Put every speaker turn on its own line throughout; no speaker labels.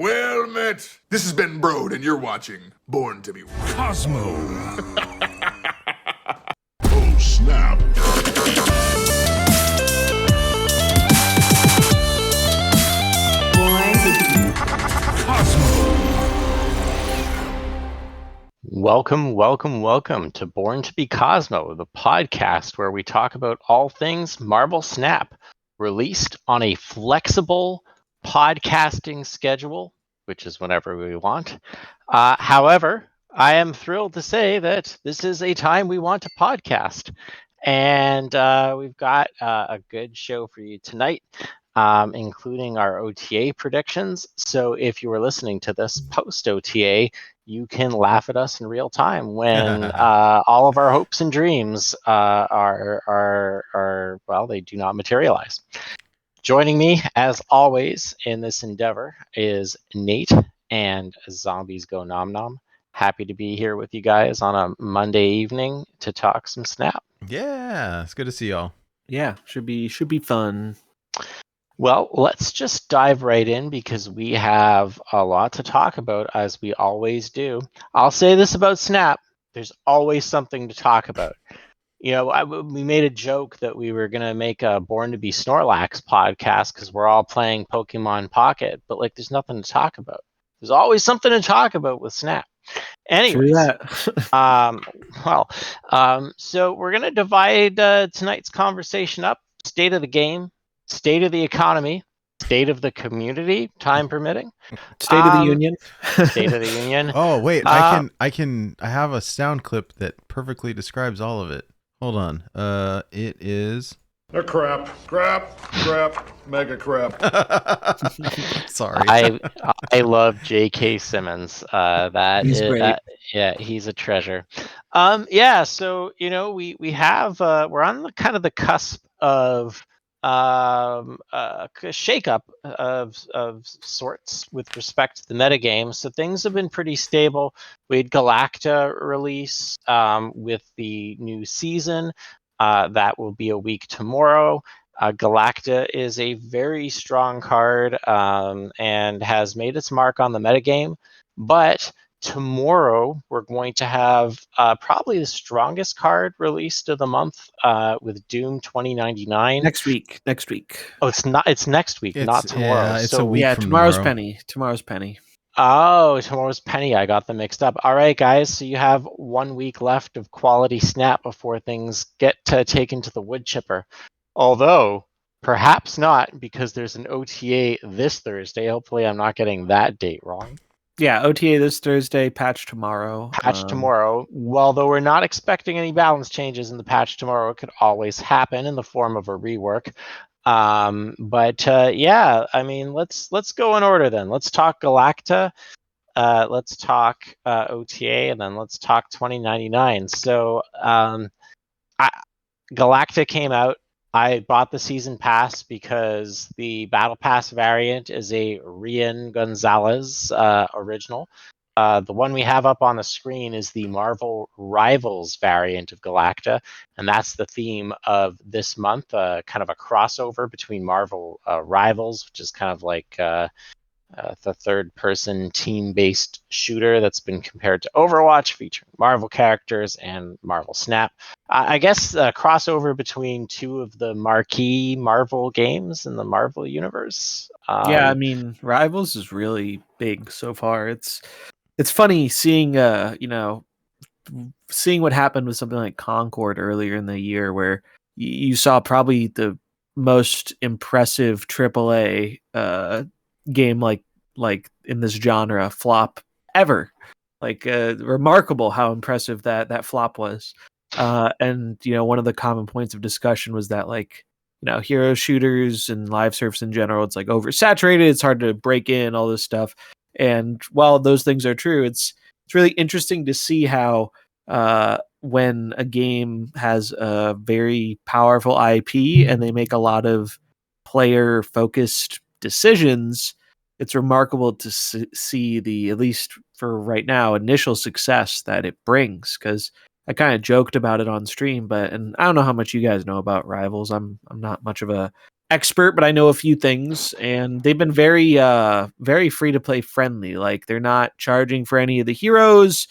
Well met. This has been Brode, and you're watching Born to be
Cosmo.
Oh, snap.
Welcome to Born to be Cosmo, the podcast where we talk about all things Marvel Snap, released on a flexible podcasting schedule, which is whenever we want. However, I am thrilled to say that this is a time we want to podcast. And we've got a good show for you tonight, including our OTA predictions. So if you were listening to this post-OTA, you can laugh at us in real time when all of our hopes and dreams are well, they do not materialize. Joining me, as always, in this endeavor is Nate and ZombiesGoNomNom. Happy to be here with you guys on a Monday evening to talk some Snap.
Yeah, it's good to see y'all.
Yeah, should be fun.
Well, let's just dive right in because we have a lot to talk about, as we always do. I'll say this about Snap. There's always something to talk about. You know, we made a joke that we were going to make a Born to be Snorlax podcast because we're all playing Pokemon Pocket, but like there's nothing to talk about. There's always something to talk about with Snap. Anyways, so we're going to divide tonight's conversation up. State of the game, state of the economy, state of the community, time permitting.
State of the Union.
State of the Union.
Oh, wait, I have a sound clip that perfectly describes all of it. Hold on. It is
A crap, mega crap.
Sorry.
I love J.K. Simmons.
He's great.
He's a treasure. So you know we have we're on the kind of the cusp of a shakeup of sorts with respect to the metagame. So things have been pretty stable. We had Galacta release with the new season. That will be a week tomorrow. Galacta is a very strong card and has made its mark on the metagame. But tomorrow we're going to have probably the strongest card released of the month with Doom 2099.
Next week.
Oh, it's not. It's next week, not tomorrow.
Yeah, it's a week from
tomorrow's
tomorrow.
Penny.
Oh, tomorrow's Penny. I got them mixed up. All right, guys. So you have 1 week left of quality Snap before things get taken to the wood chipper. Although, perhaps not, because there's an OTA this Thursday. Hopefully, I'm not getting that date wrong.
Yeah, OTA this Thursday, patch tomorrow.
Tomorrow. Well, though we're not expecting any balance changes in the patch tomorrow, it could always happen in the form of a rework. I mean, let's go in order then. Let's talk Galacta, let's talk OTA, and then let's talk 2099. So Galacta came out. I bought the season pass because the battle pass variant is a Rian Gonzalez original. The one we have up on the screen is the Marvel Rivals variant of Galacta, and that's the theme of this month, kind of a crossover between Marvel Rivals, which is kind of like the third-person team-based shooter that's been compared to Overwatch, featuring Marvel characters, and Marvel Snap. I guess a crossover between two of the marquee Marvel games in the Marvel universe.
I mean, Rivals is really big so far. It's funny seeing seeing what happened with something like Concord earlier in the year, where you saw probably the most impressive AAA game like in this genre flop ever. Like remarkable how impressive that flop was. And one of the common points of discussion was that hero shooters and live service in general, it's like oversaturated, it's hard to break in, all this stuff. And while those things are true, it's really interesting to see how when a game has a very powerful IP and they make a lot of player focused decisions, it's remarkable to see the, at least for right now, initial success that it brings. Because I kind of joked about it on stream, and I don't know how much you guys know about Rivals. I'm not much of a expert, but I know a few things, and they've been very free to play friendly. Like they're not charging for any of the heroes.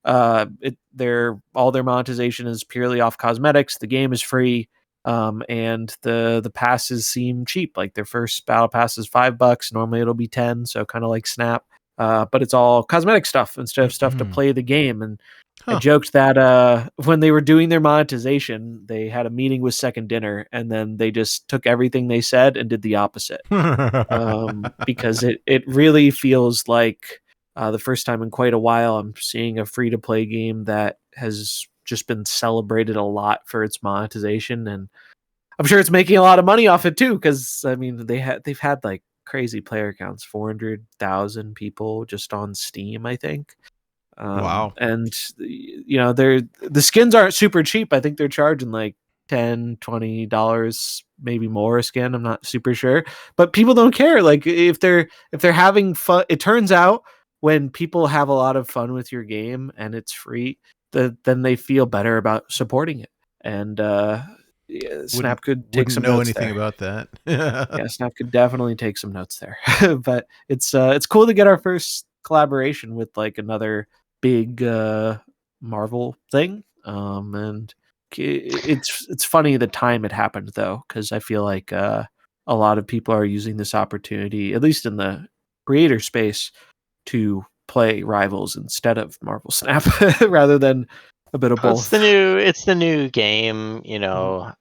Their all their monetization is purely off cosmetics. The game is free, and the passes seem cheap. Like their first battle pass is $5. Normally it'll be 10, so kind of like Snap. But it's all cosmetic stuff instead of stuff to play the game. And I joked that when they were doing their monetization, they had a meeting with Second Dinner, and then they just took everything they said and did the opposite. Because it really feels like the first time in quite a while I'm seeing a free to play game that has just been celebrated a lot for its monetization, and I'm sure it's making a lot of money off it too. Because I mean, they've had like crazy player counts, 400,000 people just on Steam, I think.
Wow.
And you know, the skins aren't super cheap. I think they're charging like $10-$20, maybe more a skin. I'm not super sure, but people don't care. Like if they're having fun, it turns out when people have a lot of fun with your game and it's free, then they feel better about supporting it. And Snap could take some
know
notes
anything
there.
about that.
Yeah, Snap could definitely take some notes there. But it's cool to get our first collaboration with like another big Marvel thing. And it's funny the time it happened though, because I feel like a lot of people are using this opportunity, at least in the creator space, to play Rivals instead of Marvel Snap rather than a bit of both.
It's the new game, you know.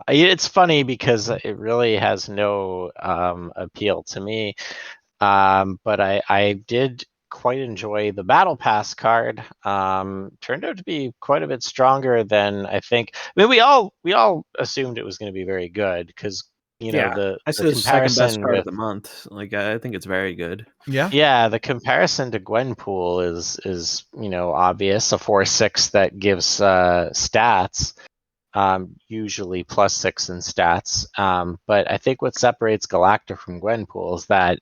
It's funny because it really has no appeal to me. But I did quite enjoy the Battle Pass card. Turned out to be quite a bit stronger than I think. I mean, we all assumed it was going to be very good because you know the
I said it's the second best
comparison
card
with
of the month. Like I think it's very good.
yeah, the comparison to Gwenpool is you know obvious. A 4/6 that gives stats. Usually +6 in stats. But I think what separates Galacta from Gwenpool is that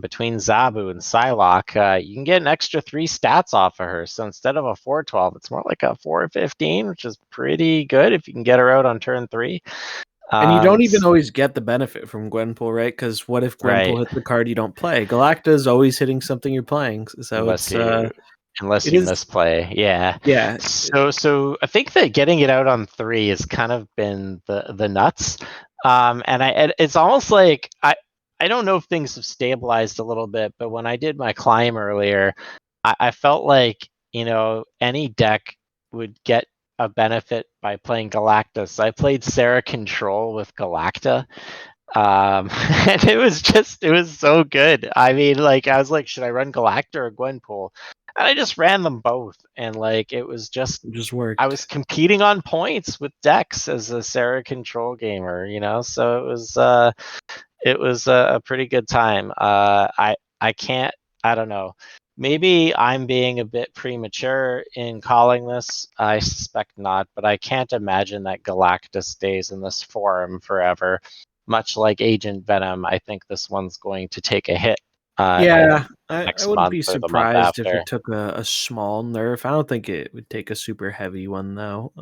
between Zabu and Psylocke, you can get an extra 3 stats off of her. So instead of a 4/12, it's more like a 4/15, which is pretty good if you can get her out on turn 3.
And you don't even always get the benefit from Gwenpool, right? Because what if Gwenpool
right.
hits the card you don't play? Galacta is always hitting something you're playing, so
Unless
it
you
is
misplay, yeah.
yeah.
So I think that getting it out on 3 has kind of been the nuts. And it's almost like I don't know if things have stabilized a little bit, but when I did my climb earlier, I felt like you know any deck would get a benefit by playing Galacta. So I played Sarah Control with Galacta. And it was so good. I mean, like I was like, should I run Galacta or Gwenpool? And I just ran them both, and like it
just worked.
I was competing on points with decks as a Sarah Control gamer, you know. So it was a pretty good time. I can't. I don't know. Maybe I'm being a bit premature in calling this. I suspect not, but I can't imagine that Galactus stays in this form forever. Much like Agent Venom, I think this one's going to take a hit.
I
Next
wouldn't
month
be
or the month
surprised if
after.
it took a small nerf. I don't think it would take a super heavy one though.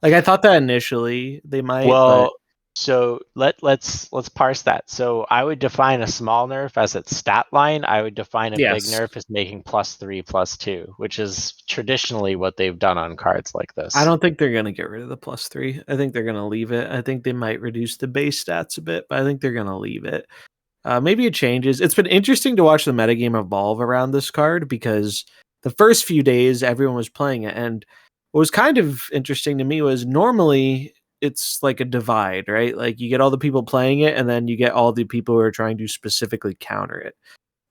Like I thought that initially they might, but
Well, so let's parse that. So I would define a small nerf as its stat line. I would define a big
yes.
nerf as making +3/+2, which is traditionally what they've done on cards like this.
I don't think they're gonna get rid of the +3. I think they're gonna leave it. I think they might reduce the base stats a bit, but I think they're gonna leave it. Maybe it changes. It's been interesting to watch the metagame evolve around this card because the first few days everyone was playing it, and what was kind of interesting to me was normally it's like a divide, right? Like you get all the people playing it, and then you get all the people who are trying to specifically counter it.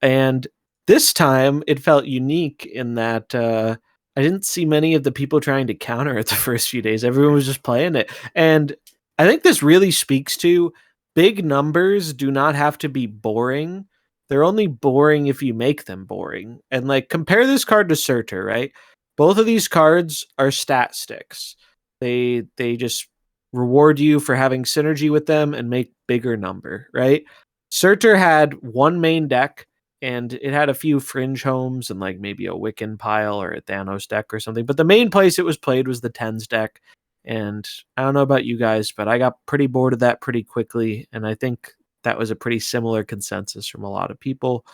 And this time it felt unique in that I didn't see many of the people trying to counter it the first few days. Everyone was just playing it. And I think this really speaks to big numbers do not have to be boring. They're only boring if you make them boring. And like compare this card to Surtur, right? Both of these cards are stat sticks. They just reward you for having synergy with them and make bigger number, right? Surtur had one main deck and it had a few fringe homes and like maybe a Wiccan pile or a Thanos deck or something. But the main place it was played was the Tens deck. And I don't know about you guys, but I got pretty bored of that pretty quickly. And I think that was a pretty similar consensus from a lot of people.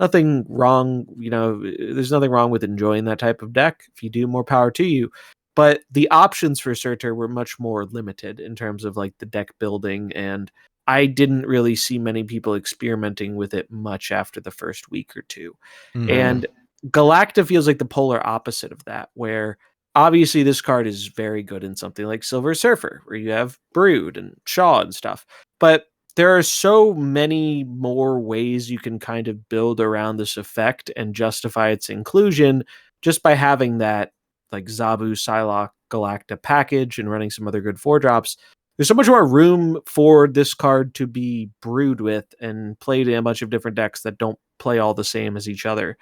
Nothing wrong, there's nothing wrong with enjoying that type of deck. If you do, more power to you. But the options for Surtur were much more limited in terms of like the deck building, and I didn't really see many people experimenting with it much after the first week or two.
Mhm.
And Galacta feels like the polar opposite of that, where obviously this card is very good in something like Silver Surfer, where you have Brood and Shaw and stuff. But there are so many more ways you can kind of build around this effect and justify its inclusion just by having that like Zabu, Psylocke, Galacta package and running some other good 4-drops. There's so much more room for this card to be brewed with and played in a bunch of different decks that don't play all the same as each other.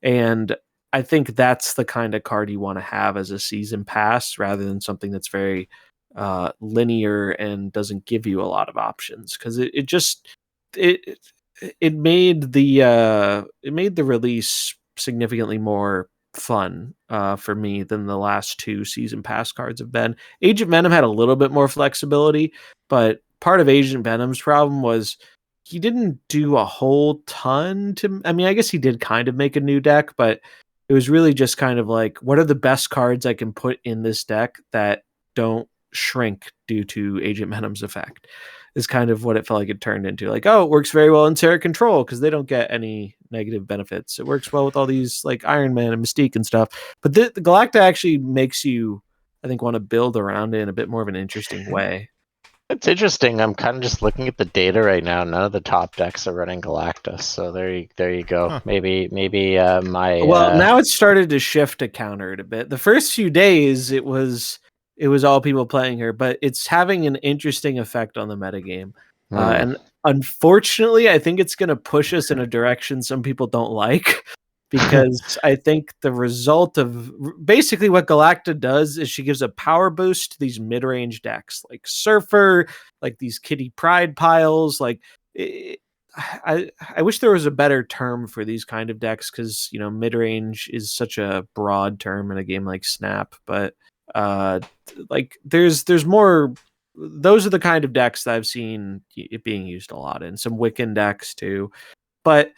And I think that's the kind of card you want to have as a season pass rather than something that's very linear and doesn't give you a lot of options, because it made the release significantly more fun for me than the last 2 season pass cards have been. Agent Venom had a little bit more flexibility, but part of Agent Venom's problem was he didn't do a whole ton I guess he did kind of make a new deck, but it was really just kind of like, what are the best cards I can put in this deck that don't shrink due to Agent Venom's effect, is kind of what it felt like it turned into. Like, oh, it works very well in Terra Control because they don't get any negative benefits. It works well with all these like Iron Man and Mystique and stuff. But the Galacta actually makes you, I think, want to build around it in a bit more of an interesting way.
It's interesting. I'm kind of just looking at the data right now. None of the top decks are running Galactus, so there you go.
Huh.
Maybe my
now it's started to shift to counter it a bit. The first few days it was all people playing her, but it's having an interesting effect on the metagame. And unfortunately, I think it's going to push us in a direction some people don't like, because I think the result of basically what Galacta does is she gives a power boost to these mid-range decks like Surfer, like these Kitty Pride piles. Like, I wish there was a better term for these kind of decks, because mid-range is such a broad term in a game like Snap, but like there's more. Those are the kind of decks that I've seen it being used a lot in. Some Wiccan decks too, but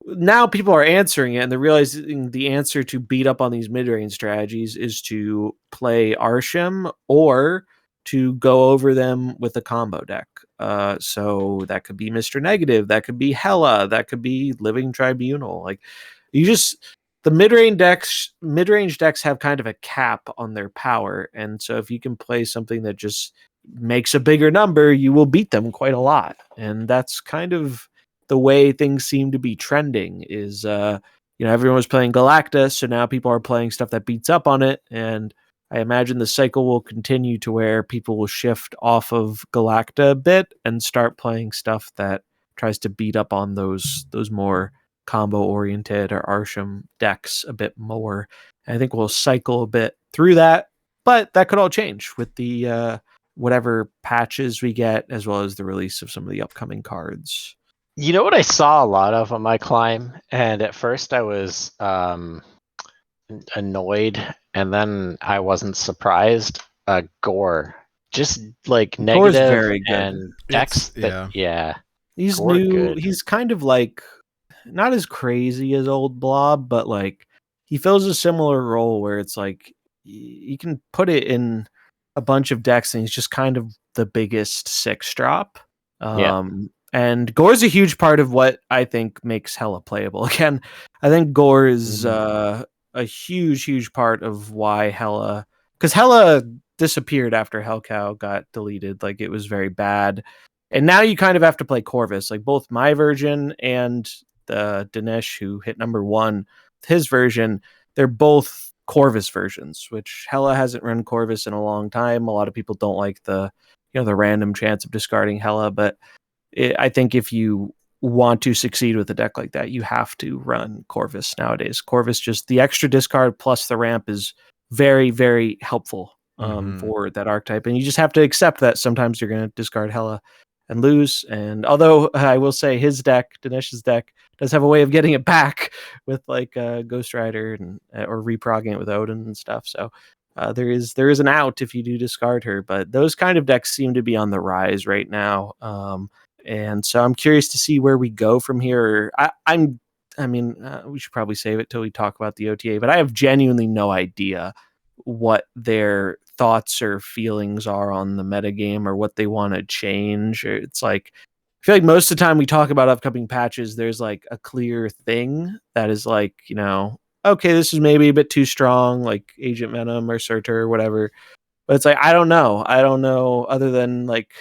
now people are answering it, and they're realizing the answer to beat up on these mid-range strategies is to play Arsham or to go over them with a combo deck. So that could be Mr. Negative, that could be Hela, that could be Living Tribunal. Like, the mid-range decks have kind of a cap on their power, and so if you can play something that just makes a bigger number, you will beat them quite a lot. And that's kind of the way things seem to be trending. Is everyone was playing Galacta, so now people are playing stuff that beats up on it, and I imagine the cycle will continue to where people will shift off of Galacta a bit and start playing stuff that tries to beat up on those more combo oriented or Arsham decks a bit more. And I think we'll cycle a bit through that, but that could all change with the whatever patches we get, as well as the release of some of the upcoming cards.
You know what I saw a lot of on my climb, and at first I was annoyed, and then I wasn't surprised. Gore, just like
Gore's
negative
very good.
and decks
He's
Gore
new.
good.
He's kind of like not as crazy as old Blob, but like he fills a similar role where it's like you can put it in a bunch of decks, and he's just kind of the biggest 6-drop. And Gore's a huge part of what I think makes Hela playable. Again, I think Gore is a huge part of why Hela, because Hela disappeared after Hellcow got deleted. Like, it was very bad. And now you kind of have to play Corvus. Like, both my version and the Dinesh, who hit number 1, his version, they're both Corvus versions, which Hela hasn't run Corvus in a long time. A lot of people don't like the random chance of discarding Hela, but I think if you want to succeed with a deck like that, you have to run Corvus nowadays. Corvus, just the extra discard plus the ramp, is very, very helpful for that archetype. And you just have to accept that sometimes you're going to discard Hela and lose. And although I will say his deck, Dinesh's deck, does have a way of getting it back with like Ghost Rider or reprogging it with Odin and stuff. So there is an out if you do discard her, but those kind of decks seem to be on the rise right now. And so I'm curious to see where we go from here. We should probably save it till we talk about the OTA, but I have genuinely no idea what their thoughts or feelings are on the metagame or what they want to change. It's like, I feel like most of the time we talk about upcoming patches, there's like a clear thing that is like, okay, this is maybe a bit too strong, like Agent Venom or Surtur or whatever. But it's like, I don't know other than like,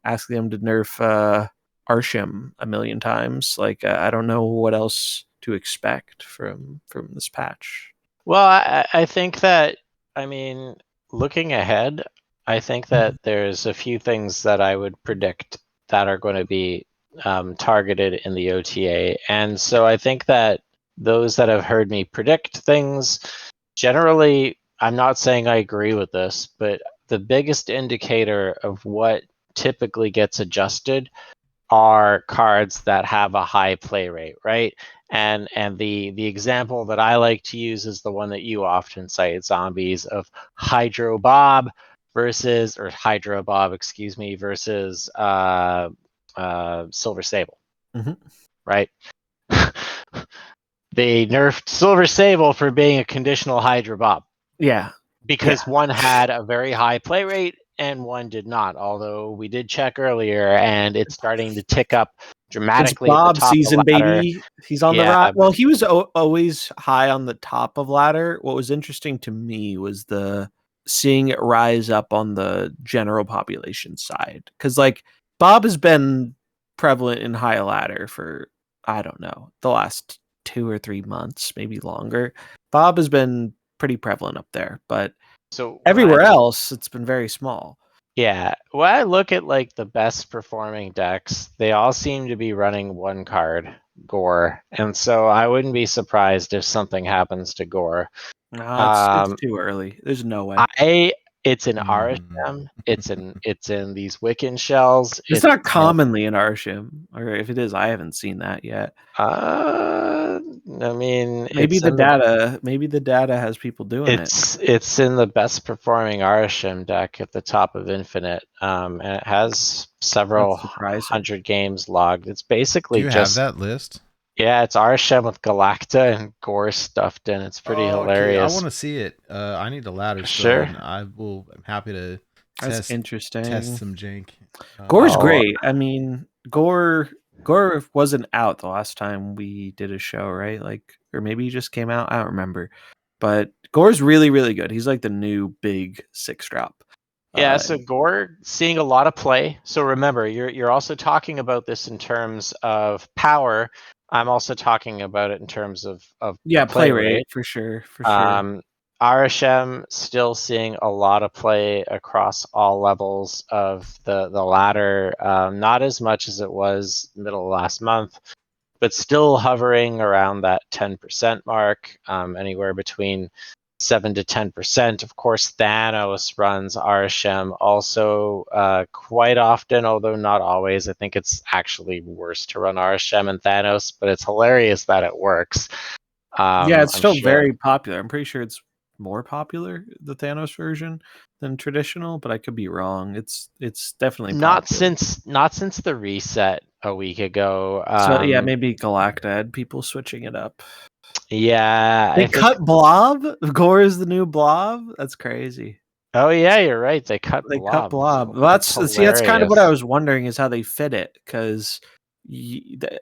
asking them to nerf Arsham a million times. Like, I don't know what else to expect from this patch.
Well, I think that, looking ahead, I think that there's a few things that I would predict that are going to be targeted in the OTA. And so I think that those that have heard me predict things, generally, I'm not saying I agree with this, but the biggest indicator of what typically gets adjusted are cards that have a high play rate, right? And the example that I like to use is the one that you often cite, Zombies, of Hydro Bob versus Silver Sable, right? They nerfed Silver Sable for being a conditional Hydro Bob.
Yeah.
Because one had a very high play rate and one did not, although we did check earlier and it's starting to tick up dramatically.
It's Bob
at the top
season,
of the ladder.
baby. He's on the rise. Well, he was always high on the top of ladder. What was interesting to me was seeing it rise up on the general population side. Because like Bob has been prevalent in high ladder for, I don't know, the last 2 or 3 months, maybe longer. Bob has been pretty prevalent up there, but
so
everywhere else it's been very small.
Yeah, when I look at like the best performing decks, they all seem to be running one card, Gore, and so I wouldn't be surprised if something happens to Gore.
No, it's too early. There's no way.
It's in Arsham. It's in these Wiccan shells.
It's not commonly in Arsham, or if it is, I haven't seen that yet. Maybe the data has people doing it.
It's in the best performing Arsham deck at the top of Infinite, and it has several hundred games logged. It's basically
have that list?
Yeah, it's Arsham with Galacta and Gore stuffed in. It's pretty hilarious.
I want to see it. I need a ladder still.
Sure.
And I'm happy to
test some
jank.
Gore's great. I mean, Gore wasn't out the last time we did a show, right? Like, or maybe he just came out. I don't remember. But Gore's really, really good. He's like the new big 6-drop.
Yeah, so Gore seeing a lot of play. So remember, you're also talking about this in terms of power. I'm also talking about it in terms of
play rate for sure.
Arasham still seeing a lot of play across all levels of the ladder. Not as much as it was middle of last month, but still hovering around that 10% mark, anywhere between 7 to 10%. Of course, Thanos runs Arasham also quite often, although not always. I think it's actually worse to run Arasham and Thanos, but it's hilarious that it works.
It's still very popular. I'm pretty sure it's more popular, the Thanos version, than traditional, but I could be wrong. It's definitely
not
popular.
since the reset a week ago.
So maybe Galacta had people switching it up.
Yeah,
they cut Blob. Gore is the new Blob. That's crazy.
Oh yeah, you're right. They cut Blob.
Well, that's kind of what I was wondering, is how they fit it, because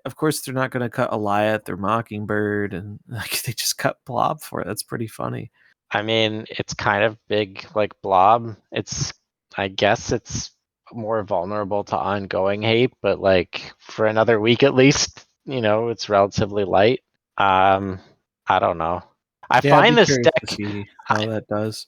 of course they're not going to cut Eliath or Mockingbird, and like they just cut Blob for it. That's pretty funny.
I mean, it's kind of big like Blob. I guess it's more vulnerable to ongoing hate, but like for another week at least, it's relatively light. I don't know. I find this deck
to see how that does.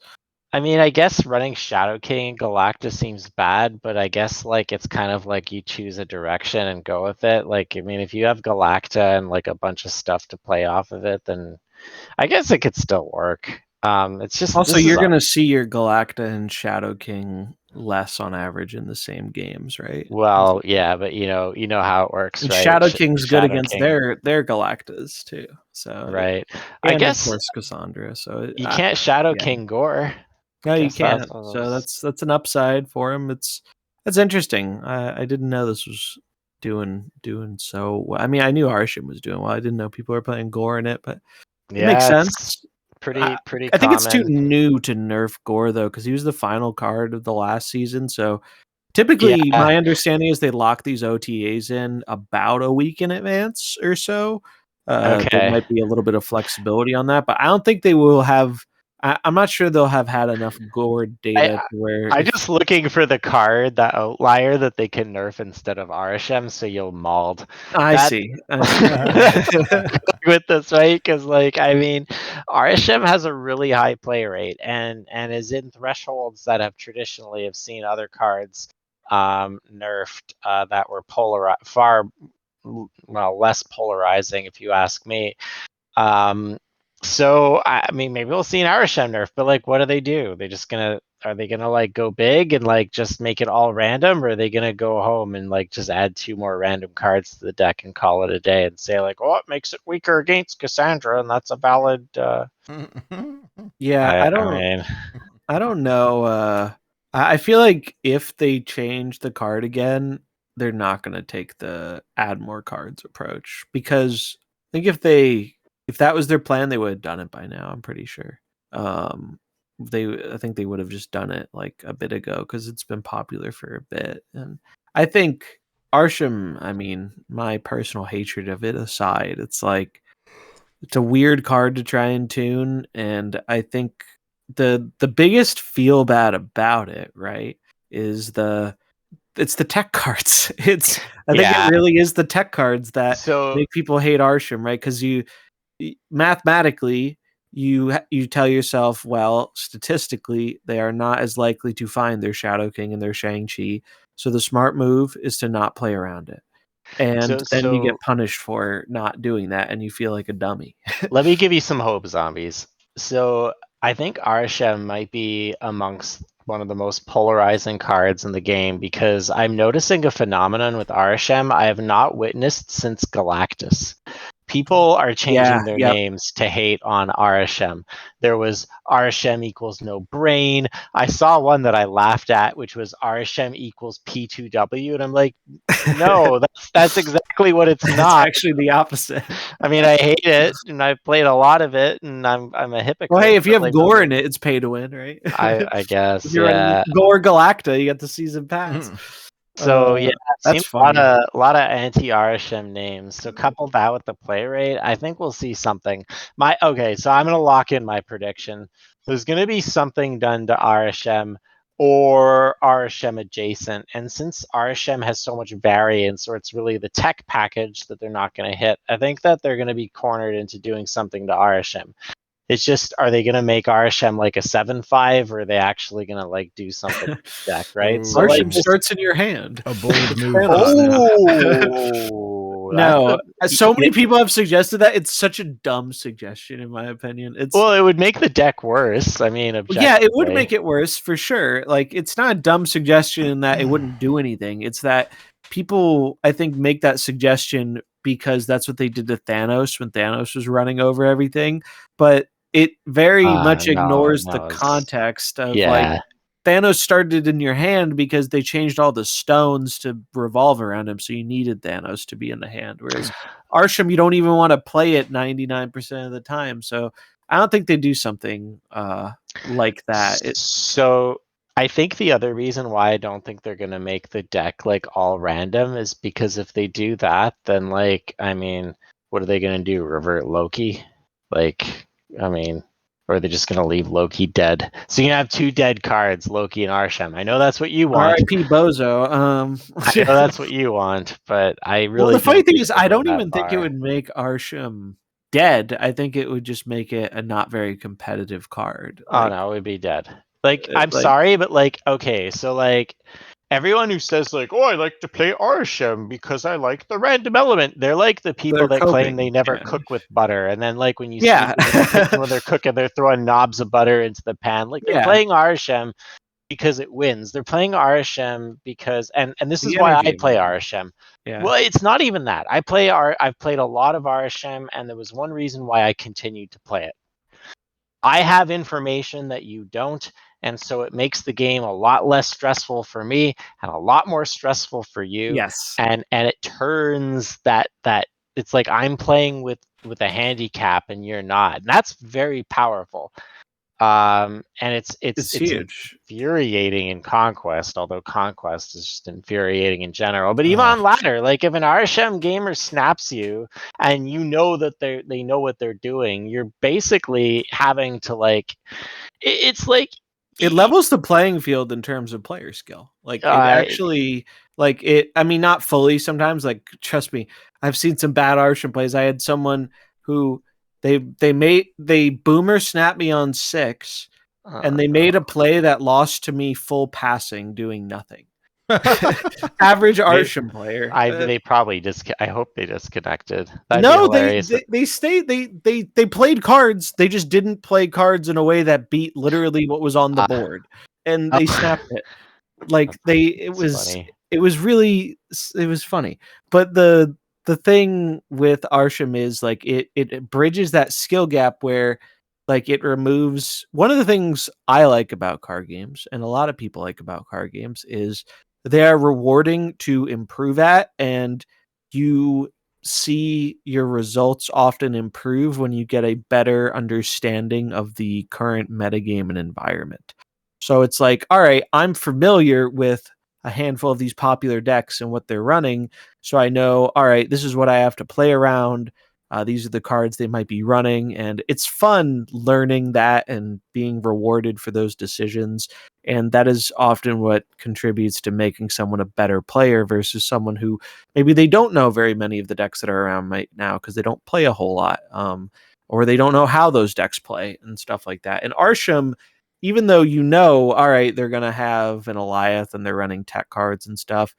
I mean, I guess running Shadow King and Galacta seems bad, but I guess like it's kind of like you choose a direction and go with it. Like, I mean, if you have Galacta and like a bunch of stuff to play off of it, then I guess it could still work. It's just
also you're going to see your Galacta and Shadow King less on average in the same games, right?
Well, yeah, but you know how it works,
And
right?
Shadow King's good
Shadow
against
King,
their Galactas too. So
right? I
and of
guess
course Cassandra. So
you can't Shadow
yeah.
King Gore.
No, you
Guess that's
can't.
one of
So
those.
that's an upside for him. That's interesting. I didn't know this was doing so well. I mean, I knew Arsham was doing well. I didn't know people were playing Gore in it, but it makes
Yeah, it's
sense.
pretty
I think it's too
common.
new to nerf Gore though, because he was the final card of the last season. So typically,
Yeah.
my understanding is they lock these OTAs in about a week in advance or so. There
Okay.
might be a little bit of flexibility on that, but I don't think they will have. I'm not sure they'll have had enough Gore data to where.
I'm just looking for the card, that outlier that they can nerf instead of Arishem, so you'll mauled.
I
That-
see.
with this, right? Because I mean, Arishem has a really high play rate and is in thresholds that have traditionally have seen other cards nerfed that were far less polarizing, if you ask me. So I mean, maybe we'll see an Arishem nerf, but what do they do? Are they gonna go big and just make it all random, or are they gonna go home and just add 2 more random cards to the deck and call it a day and say oh, it makes it weaker against Cassandra, and that's a valid.
Yeah, I don't know. I feel like if they change the card again, they're not going to take the add more cards approach, because I think if that was their plan, they would have done it by now. I'm pretty sure. I think they would have just done it a bit ago, because it's been popular for a bit. And I think Arsham, I mean, my personal hatred of it aside, it's a weird card to try and tune, and I think the biggest feel bad about it, right, is it's the tech cards. I think it really is the tech cards that make people hate Arsham, right? Because mathematically you tell yourself, well, statistically they are not as likely to find their Shadow King and their Shang-Chi, so the smart move is to not play around it. And then you get punished for not doing that, and you feel like a dummy.
Let me give you some hope, zombies. So I think Arishem might be amongst one of the most polarizing cards in the game, because I'm noticing a phenomenon with Arishem I have not witnessed since Galactus. People are changing their names to hate on Arishem. There was Arishem equals no brain. I saw one that I laughed at, which was Arishem equals P2W, and I'm like, no, that's exactly what it's not.
It's actually the opposite.
I mean, I hate it, and I've played a lot of it, and I'm a hypocrite.
Well, hey, if you have Gore in it, it's pay to win, right?
I guess.
If you're
yeah.
Gore Galacta, you get the season pass.
So yeah,
that's
funny. A lot of anti-Arishem names. So couple that with the play rate, I think we'll see something. So I'm gonna lock in my prediction. There's gonna be something done to Arishem or Arishem adjacent, and since Arishem has so much variance, or it's really the tech package that they're not gonna hit, I think that they're gonna be cornered into doing something to Arishem. It's just, are they gonna make Arishem a 7/5, or are they actually gonna do something with the deck, right?
So
Arishem starts in your hand.
A bold move.
Oh,
no! So many people have suggested that. It's such a dumb suggestion, in my opinion. It
would make the deck worse. I mean,
yeah, it would make it worse for sure. It's not a dumb suggestion in that it wouldn't do anything. It's that people, I think, make that suggestion because that's what they did to Thanos when Thanos was running over everything. But it very much ignores the context of Thanos started in your hand because they changed all the stones to revolve around him, so you needed Thanos to be in the hand. Whereas Arishem, you don't even want to play it 99% of the time. So I don't think they do something like that.
So I think the other reason why I don't think they're gonna make the deck all random is because if they do that, then I mean, what are they gonna do? Revert Loki? I mean, or are they just gonna leave Loki dead? So you can have 2 dead cards, Loki and Arishem. I know that's what you want.
R.I.P. Bozo.
I know that's what you want, but I really.
Well, the funny thing is, I don't even think it would make Arishem dead. I think it would just make it a not very competitive card.
Oh no, it would be dead. I'm sorry, but okay, so everyone who says oh, I like to play Arishem because I like the random element, they're the people that claim they never cook with butter, and then when you see them when they're cooking, they're throwing knobs of butter into the pan. They're playing Arishem because it wins. They're playing RSM because, and this
The
is why I
energy
play
wins.
RSM.
Yeah.
Well, it's not even that. I've played a lot of RSM, and there was one reason why I continued to play it. I have information that you don't, and so it makes the game a lot less stressful for me and a lot more stressful for you.
Yes.
And it turns that it's like I'm playing with a handicap and you're not. And that's very powerful. And it's
huge.
infuriating in Conquest, although Conquest is just infuriating in general. But even
Ugh.
on ladder, like if an RSM gamer snaps you and you know that they know what they're doing, you're basically having to like it's like
It levels the playing field in terms of player skill. Like it actually, like it. I mean, not fully. Sometimes, like trust me, I've seen some bad Arshan plays. I had someone who they boomer snapped me on 6, and they made a play that lost to me full passing, doing nothing. Average Arshan player.
They probably I hope they disconnected. That'd be
No,
hilarious.
they stayed. They played cards. They just didn't play cards in a way that beat literally what was on the board, and they snapped it. Like it was
funny.
it was really it was funny. But the thing with Arsham is like it bridges that skill gap where like it removes one of the things I like about card games, and a lot of people like about card games, is they are rewarding to improve at, and you see your results often improve when you get a better understanding of the current metagame and environment. So it's like, all right, I'm familiar with a handful of these popular decks and what they're running. So I know, all right, this is what I have to play around. These are the cards they might be running. And it's fun learning that and being rewarded for those decisions. And that is often what contributes to making someone a better player versus someone who maybe they don't know very many of the decks that are around right now because they don't play a whole lot. Or they don't know how those decks play and stuff like that. And Arsham, even though you know, all right, they're going to have an Eliath and they're running tech cards and stuff,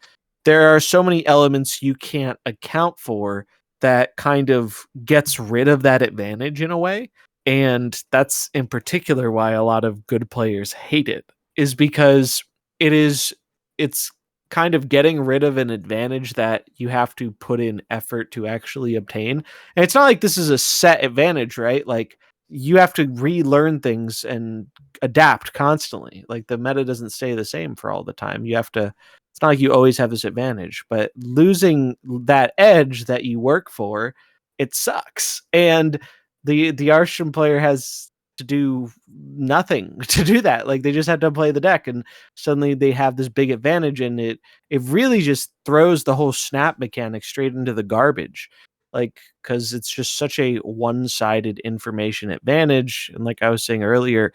there are so many elements you can't account for that kind of gets rid of that advantage in a way. And that's in particular why a lot of good players hate it, is because it's kind of getting rid of an advantage that you have to put in effort to actually obtain. And it's not like this is a set advantage, right? Like you have to relearn things and adapt constantly. Like the meta doesn't stay the same for all the time. You have to, it's not like you always have this advantage, but losing that edge that you work for, it sucks. And the Arsham player has to do nothing to do that. Like they just have to play the deck, and suddenly they have this big advantage, and it really just throws the whole snap mechanic straight into the garbage. Like, because it's just such a one-sided information advantage. And like I was saying earlier,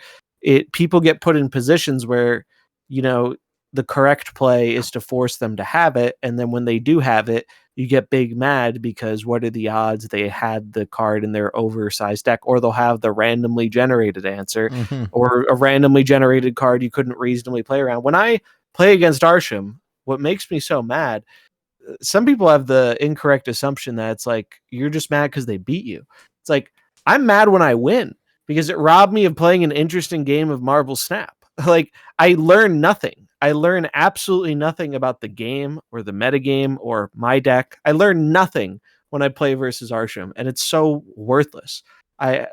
people get put in positions where, you know, the correct play is to force them to have it, and then when they do have it, you get big mad because what are the odds they had the card in their oversized deck, or they'll have the randomly generated answer, or a randomly generated card you couldn't reasonably play around. When I play against Arsham, what makes me so mad, some people have the incorrect assumption that it's like you're just mad because they beat you. It's like I'm mad when I win because it robbed me of playing an interesting game of Marble Snap. Like I learn nothing. I learn absolutely nothing about the game or the metagame or my deck. I learn nothing when I play versus Arsham, and it's so worthless. I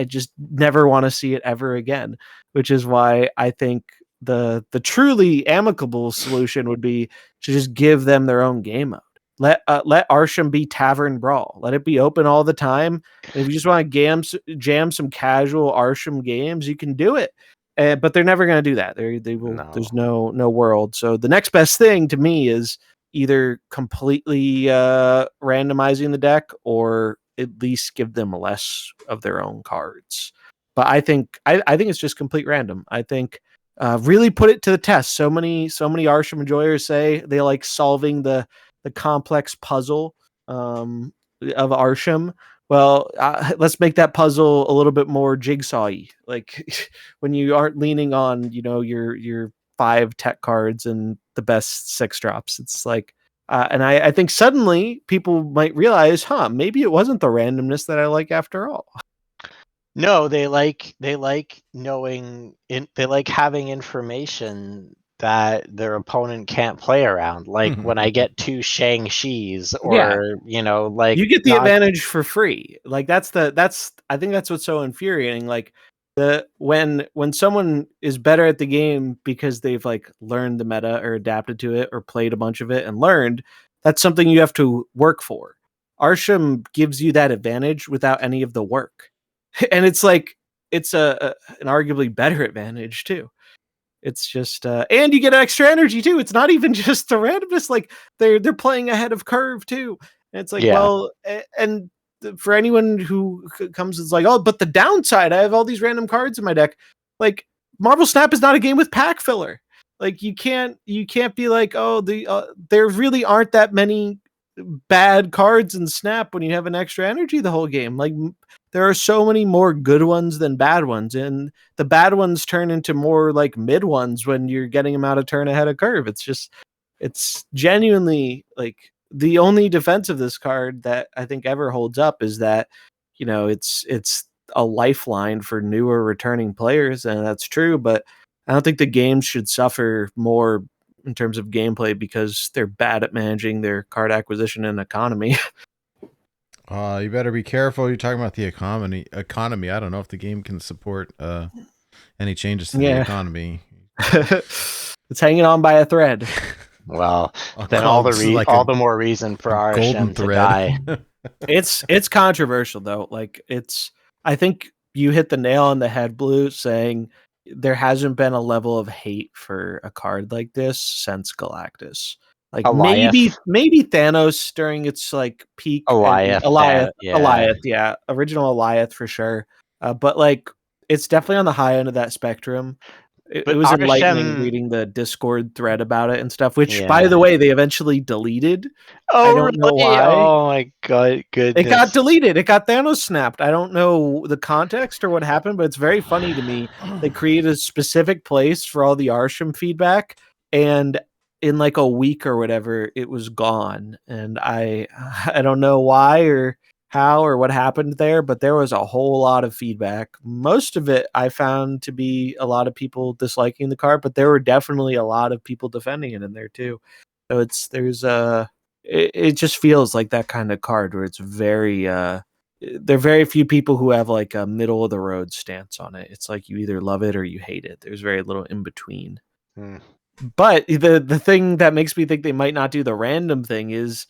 just never want to see it ever again, which is why I think the truly amicable solution would be to just give them their own game mode. Let Arsham be Tavern Brawl. Let it be open all the time. And if you just want to jam some casual Arsham games, you can do it. But they're never going to do that. They will.
No.
There's no world. So the next best thing to me is either completely randomizing the deck, or at least give them less of their own cards. But I think it's just complete random. I think really put it to the test. So many Arsham enjoyers say they like solving the complex puzzle of Arsham. Well, let's make that puzzle a little bit more jigsaw-y. Like when you aren't leaning on, you know, your 5 tech cards and the best 6 drops. It's like, and I think suddenly people might realize, maybe it wasn't the randomness that I like after all.
No, they like knowing they like having information that their opponent can't play around. Like when I get two Shang-Chi's
Yeah.
or like
You get the
not
advantage for free. Like that's I think that's what's so infuriating. Like when someone is better at the game because they've like learned the meta or adapted to it or played a bunch of it and learned, that's something you have to work for. Arsham gives you that advantage without any of the work. And it's like it's an arguably better advantage too. It's just and you get extra energy too. It's not even just the randomness. Like they're playing ahead of curve too. And it's like,
yeah.
well, and for anyone who comes, it's like, oh, but the downside, I have all these random cards in my deck. Like Marvel Snap is not a game with pack filler. Like you can't be like, oh, there really aren't that many bad cards in Snap when you have an extra energy the whole game. Like there are so many more good ones than bad ones, and the bad ones turn into more like mid ones when you're getting them out of turn ahead of curve. It's genuinely like the only defense of this card that I think ever holds up is that it's a lifeline for newer returning players, and that's true. But I don't think the game should suffer more in terms of gameplay because they're bad at managing their card acquisition and economy.
You better be careful. You're talking about the economy. I don't know if the game can support any changes to the economy.
It's hanging on by a thread.
Well,
I'll
then
call
all
this like
all
a-
the more reason for
a golden
RSM to
thread.
die.
It's controversial though. Like I think you hit the nail on the head, Blue, saying there hasn't been a level of hate for a card like this since Galactus. Like
Eliath.
maybe Thanos during its like peak.
Eliath,
Eliath, yeah, original Eliath for sure. But like it's definitely on the high end of that spectrum. It
But
was enlightening
RSM,
reading the Discord thread about it and stuff, which by
yeah.
the way, they eventually deleted. I
Oh
don't know
really?
why.
Oh my god,
It got
goodness.
deleted. It got Thanos snapped. I don't know the context or what happened, but it's very funny to me. They created a specific place for all the Arsham feedback, and in like a week or whatever, it was gone. And I don't know why or how or what happened there, but there was a whole lot of feedback. Most of it I found to be a lot of people disliking the card, but there were definitely a lot of people defending it in there too. So it just feels like that kind of card where it's very there are very few people who have like a middle of the road stance on it. It's like you either love it or you hate it. There's very little in between. But the thing that makes me think they might not do the random thing is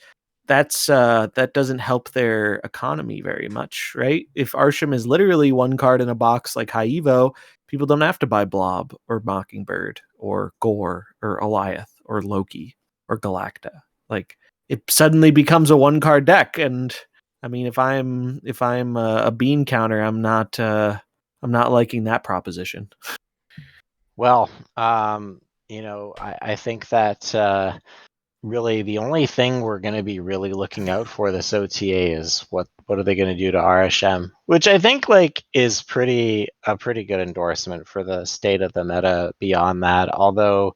that doesn't help their economy very much, right? If Arsham is literally one card in a box like High Evo, people don't have to buy Blob or Mockingbird or Gore or Eliath or Loki or Galacta. Like it suddenly becomes a one card deck, and I mean if I'm a bean counter, I'm not liking that proposition.
Well, I think that really the only thing we're going to be really looking out for this OTA is what are they going to do to RSM, which I think like is a pretty good endorsement for the state of the meta beyond that. Although,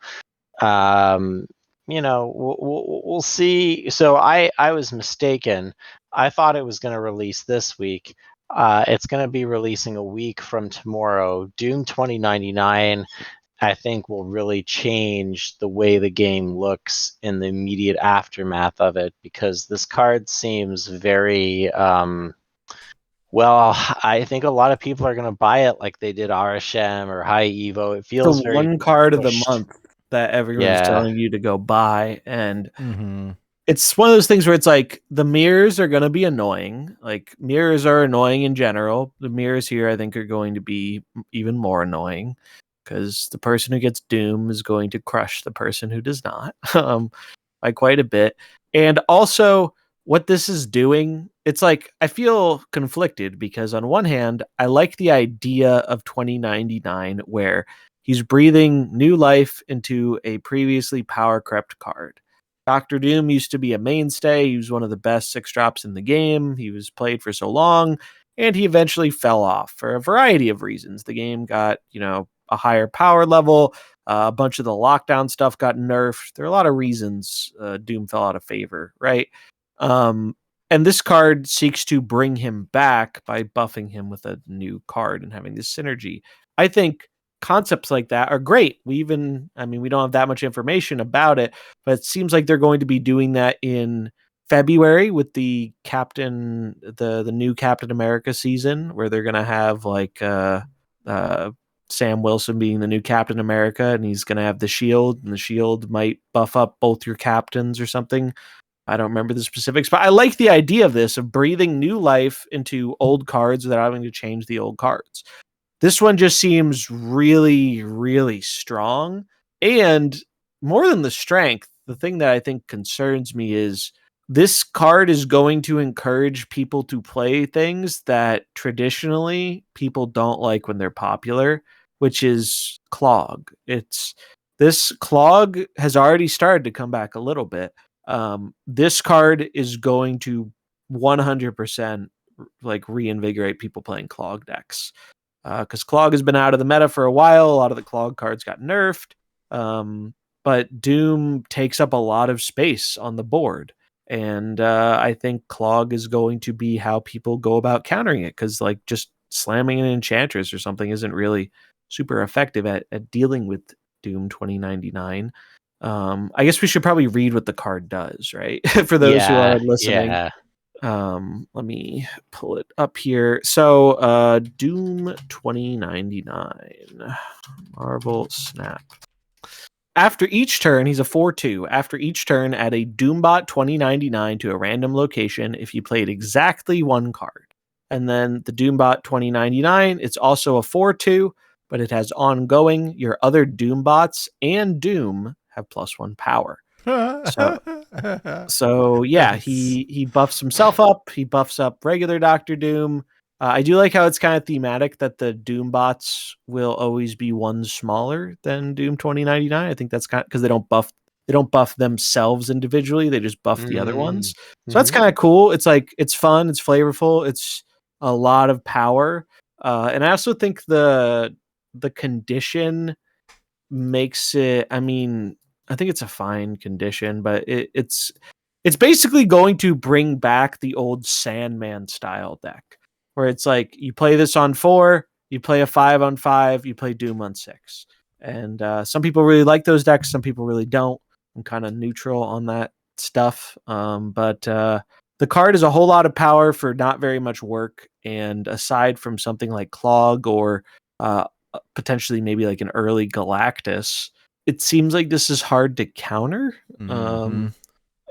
we'll see. So I was mistaken. I thought it was going to release this week. It's going to be releasing a week from tomorrow. Doom 2099, I think, will really change the way the game looks in the immediate aftermath of it, because this card seems very well. I think a lot of people are going to buy it like they did RSM or High Evo. It
The
feels very
one card of the
pushed.
month that everyone's
Yeah.
telling you to go buy, and
Mm-hmm.
it's one of those things where it's like the mirrors are going to be annoying. Like mirrors are annoying in general. The mirrors here, I think, are going to be even more annoying because the person who gets Doom is going to crush the person who does not by quite a bit. And also, what this is doing, it's like I feel conflicted because on one hand, I like the idea of 2099 where he's breathing new life into a previously power crept card. Doctor Doom used to be a mainstay. He was one of the best 6-drops in the game. He was played for so long, and he eventually fell off for a variety of reasons. The game got, a higher power level. A bunch of the lockdown stuff got nerfed. There are a lot of reasons Doom fell out of favor, right? And this card seeks to bring him back by buffing him with a new card and having this synergy. I think concepts like that are great. We don't have that much information about it, but it seems like they're going to be doing that in February with the new Captain America season, where they're going to have like Sam Wilson being the new Captain America, and he's going to have the shield, and the shield might buff up both your captains or something. I don't remember the specifics, but I like the idea of this, of breathing new life into old cards without having to change the old cards. This one just seems really, really strong. And more than the strength, the thing that I think concerns me is this card is going to encourage people to play things that traditionally people don't like when they're popular, which is Clog. This Clog has already started to come back a little bit. This card is going to 100% like reinvigorate people playing Clog decks, because Clog has been out of the meta for a while. A lot of the Clog cards got nerfed, but Doom takes up a lot of space on the board, and I think Clog is going to be how people go about countering it, because like just slamming an Enchantress or something isn't really super effective at dealing with Doom 2099. I guess we should probably read what the card does, right? For those who are listening.
Yeah.
Let me pull it up here. So, Doom 2099, Marvel Snap. After each turn, he's a 4/2. After each turn, add a Doombot 2099 to a random location if you played exactly one card. And then the Doombot 2099, it's also a 4/2, but it has ongoing. Your other Doombots and Doom have +1 power. So yeah, he buffs himself up. He buffs up regular Doctor Doom. I do like how it's kind of thematic that the Doom bots will always be one smaller than Doom 2099. I think that's kind of because they don't buff themselves individually. They just buff the other ones. So that's kind of cool. It's like, it's fun. It's flavorful. It's a lot of power. And I also think the condition makes it, I think it's a fine condition, but it's basically going to bring back the old Sandman style deck, where it's like you play this on 4, you play a 5 on 5, you play Doom on 6. And some people really like those decks, some people really don't. I'm kind of neutral on that stuff. But the card is a whole lot of power for not very much work. And aside from something like Clog or potentially maybe like an early Galactus, it seems like this is hard to counter.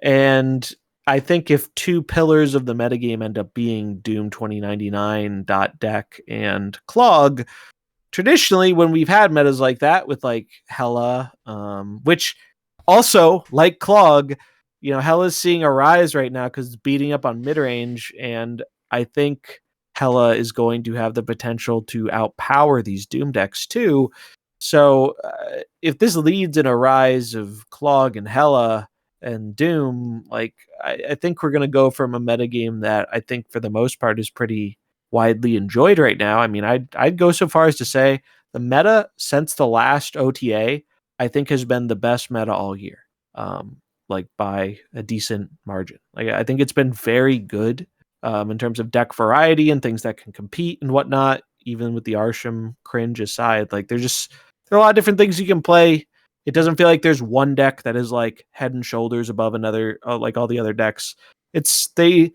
And I think if two pillars of the metagame end up being Doom 2099, Deck, and Clog, traditionally when we've had metas like that with like Hela, which also, like Clog, Hela's seeing a rise right now because it's beating up on mid-range, and I think Hela is going to have the potential to outpower these Doom decks too. So if this leads in a rise of Clog and Hela and Doom, like I think we're going to go from a metagame that I think for the most part is pretty widely enjoyed right now. I mean, I'd go so far as to say the meta since the last OTA, I think has been the best meta all year, like by a decent margin. Like I think it's been very good in terms of deck variety and things that can compete and whatnot. Even with the Arsham cringe aside, like there are a lot of different things you can play. It doesn't feel like there's one deck that is like head and shoulders above another, like all the other decks. They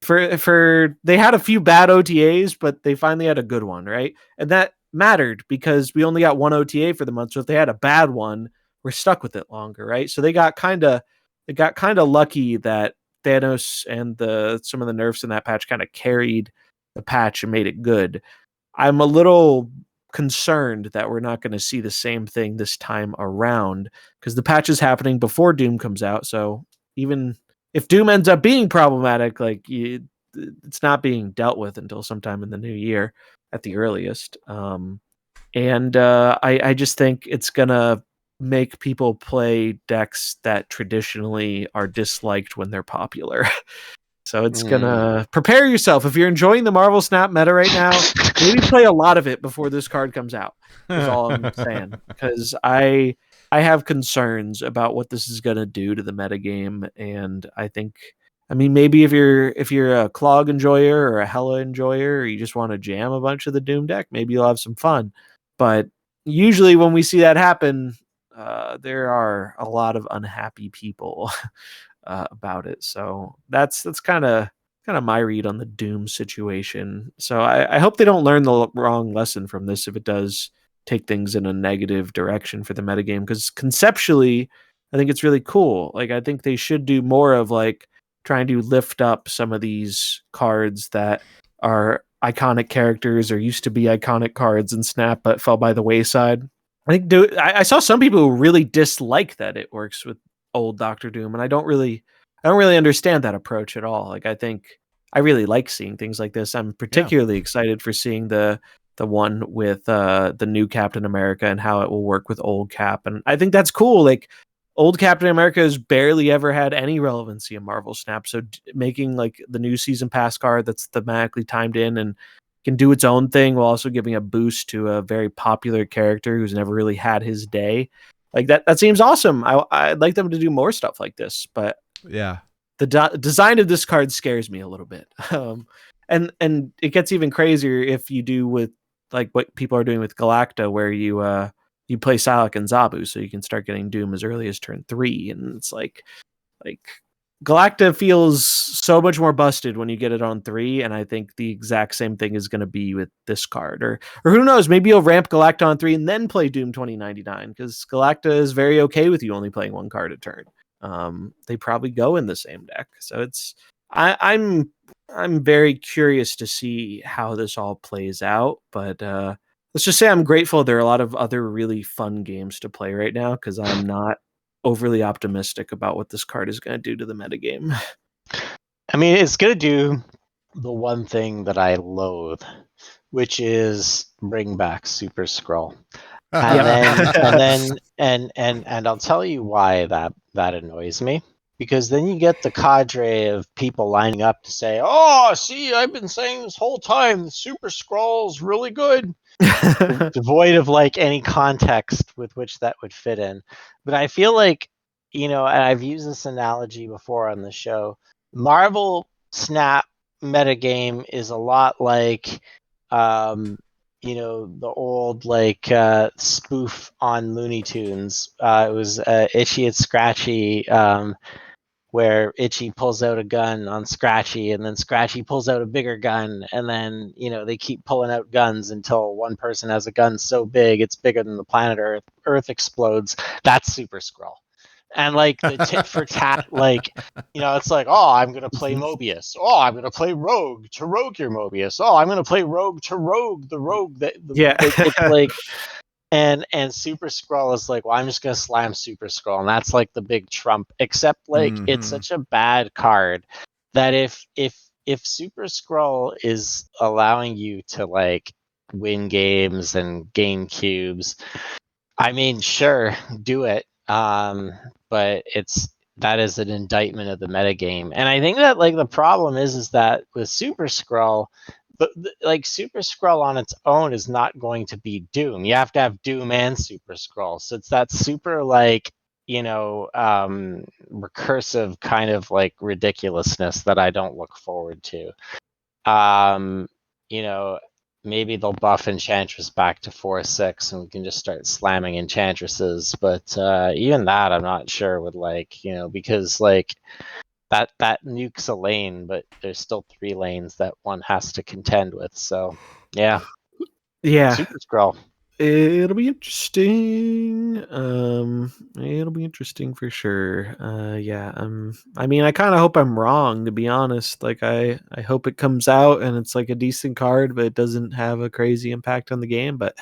had a few bad OTAs, but they finally had a good one, right? And that mattered because we only got one OTA for the month. So if they had a bad one, we're stuck with it longer, right? So they got kind of lucky that Thanos and some of the nerfs in that patch kind of carried the patch and made it good. I'm a little concerned that we're not going to see the same thing this time around because the patch is happening before Doom comes out. So even if Doom ends up being problematic, like it's not being dealt with until sometime in the new year at the earliest. I just think it's going to make people play decks that traditionally are disliked when they're popular. So it's gonna prepare yourself. If you're enjoying the Marvel Snap meta right now, maybe play a lot of it before this card comes out. Is all I'm saying. Because I have concerns about what this is gonna do to the metagame, and I think I mean, maybe if you're a Clog enjoyer or a Hella enjoyer, or you just want to jam a bunch of the Doom deck, maybe you'll have some fun. But usually when we see that happen, there are a lot of unhappy people about it. So that's kind of my read on the Doom situation. So I hope they don't learn the wrong lesson from this if it does take things in a negative direction for the metagame, because conceptually I think it's really cool. Like, I think they should do more of like trying to lift up some of these cards that are iconic characters or used to be iconic cards in Snap but fell by the wayside. I saw some people who really dislike that it works with old Doctor Doom, and I don't really understand that approach at all. Like, I think I really like seeing things like this. I'm particularly excited for seeing the one with the new Captain America and how it will work with old Cap, and I think that's cool. Like, old Captain America has barely ever had any relevancy in Marvel Snap, so making like the new season pass card that's thematically timed in and can do its own thing while also giving a boost to a very popular character who's never really had his day, like that seems awesome. I'd like them to do more stuff like this, but
Yeah.
the design of this card scares me a little bit. And it gets even crazier if you do with like what people are doing with Galacta, where you play Psylocke and Zabu, so you can start getting Doom as early as turn 3, and it's like Galacta feels so much more busted when you get it on 3, and I think the exact same thing is going to be with this card, or who knows, maybe you'll ramp Galacta on 3 and then play Doom 2099, because Galacta is very okay with you only playing one card a turn. They probably go in the same deck, so it's I'm very curious to see how this all plays out, but let's just say I'm grateful there are a lot of other really fun games to play right now, because I'm not overly optimistic about what this card is going to do to the metagame.
I mean, it's going to do the one thing that I loathe, which is bring back Super Skrull. And I'll tell you why that annoys me. Because then you get the cadre of people lining up to say, "Oh, see, I've been saying this whole time, the Super Skrull's really good," devoid of like any context with which that would fit in. But I feel like, and I've used this analogy before on the show. Marvel Snap metagame is a lot like, the old like spoof on Looney Tunes. It was Itchy and Scratchy, where Itchy pulls out a gun on Scratchy, and then Scratchy pulls out a bigger gun, and then they keep pulling out guns until one person has a gun so big it's bigger than the planet Earth. Earth explodes. That's Super Skrull. And like the tit for tat, like it's like, oh, I'm gonna play Mobius. Oh, I'm gonna play Rogue to rogue your Mobius. Oh, I'm gonna play Rogue to rogue the Rogue. It's like. And Super Skrull is like, well, I'm just gonna slam Super Skrull, and that's like the big trump. Except like it's such a bad card that if Super Skrull is allowing you to like win games and gain cubes, I mean, sure, do it. But that is an indictment of the metagame, and I think that like the problem is that with Super Skrull. But like Super Skrull on its own is not going to be Doom. You have to have Doom and Super Skrull. So it's that super like, recursive kind of like ridiculousness that I don't look forward to. Maybe they'll buff Enchantress back to 4/6 and we can just start slamming Enchantresses. But even that I'm not sure would like, because like that nukes a lane, but there's still 3 lanes that one has to contend with. So, yeah. Super Skrull.
It'll be interesting. It'll be interesting for sure. I mean, I kind of hope I'm wrong, to be honest. Like, I hope it comes out and it's like a decent card, but it doesn't have a crazy impact on the game. But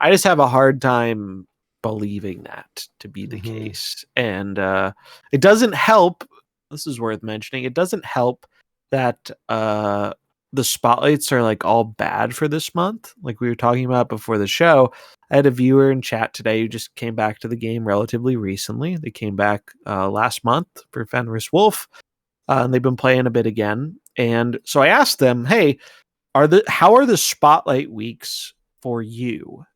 I just have a hard time believing that to be the case. And it doesn't help. This is worth mentioning. It doesn't help that the spotlights are like all bad for this month. Like we were talking about before the show, I had a viewer in chat today who just came back to the game relatively recently. They came back last month for Fenris Wolf, and they've been playing a bit again. And so I asked them, "Hey, how are the spotlight weeks for you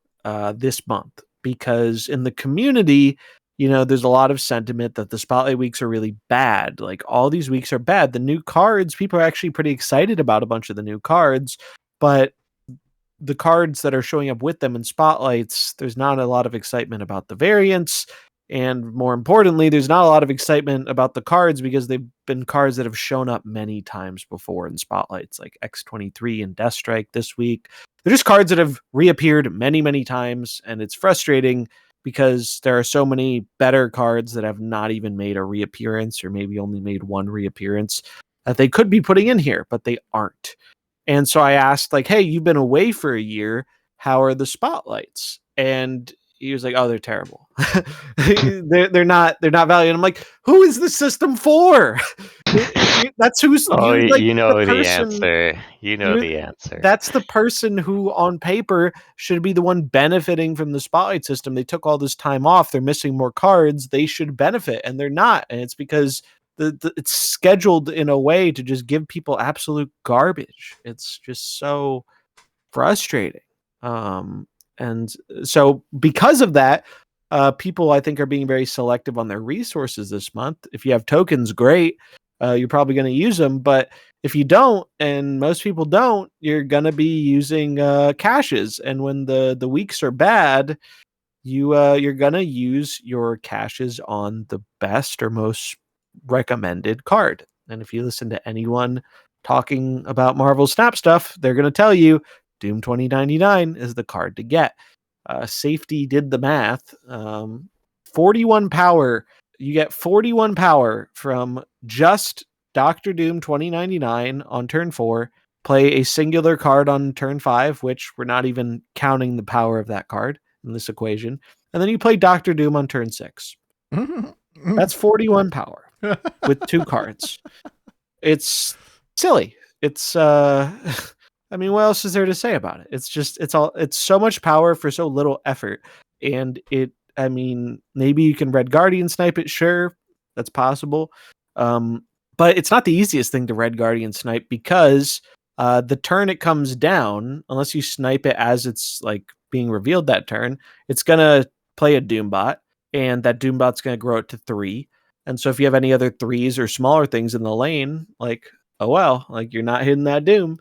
this month?" Because in the community, there's a lot of sentiment that the Spotlight weeks are really bad. Like, all these weeks are bad. The new cards, people are actually pretty excited about a bunch of the new cards, but the cards that are showing up with them in Spotlights, there's not a lot of excitement about the variants. And more importantly, there's not a lot of excitement about the cards because they've been cards that have shown up many times before in Spotlights, like X-23 and Death Strike this week. They're just cards that have reappeared many, many times, and it's frustrating because there are so many better cards that have not even made a reappearance, or maybe only made one reappearance, that they could be putting in here, but they aren't. And so I asked, like, hey, you've been away for a year. How are the Spotlights? And he was like, oh, they're terrible. they're not valued. And I'm like, who is the system for? That's who's
you know the answer. You know the answer.
That's the person who on paper should be the one benefiting from the Spotlight system. They took all this time off. They're missing more cards. They should benefit, and they're not. And it's because it's scheduled in a way to just give people absolute garbage. It's just so frustrating. And so because of that, people, I think, are being very selective on their resources this month. If you have tokens, great. You're probably going to use them. But if you don't, and most people don't, you're going to be using caches. And when the weeks are bad, you're going to use your caches on the best or most recommended card. And if you listen to anyone talking about Marvel Snap stuff, they're going to tell you Doom 2099 is the card to get. Safety did the math. 41 power. You get 41 power from just Doctor Doom 2099 on turn 4. Play a singular card on turn 5, which we're not even counting the power of that card in this equation. And then you play Doctor Doom on turn 6. That's 41 power with 2 cards. It's silly. It's I mean, what else is there to say about it? It's so much power for so little effort. And maybe you can Red Guardian snipe it, sure. That's possible. But it's not the easiest thing to Red Guardian snipe because the turn it comes down, unless you snipe it as it's like being revealed that turn, it's gonna play a Doombot, and that Doombot's gonna grow it to 3. And so if you have any other 3s or smaller things in the lane, like, oh well, like, you're not hitting that Doom.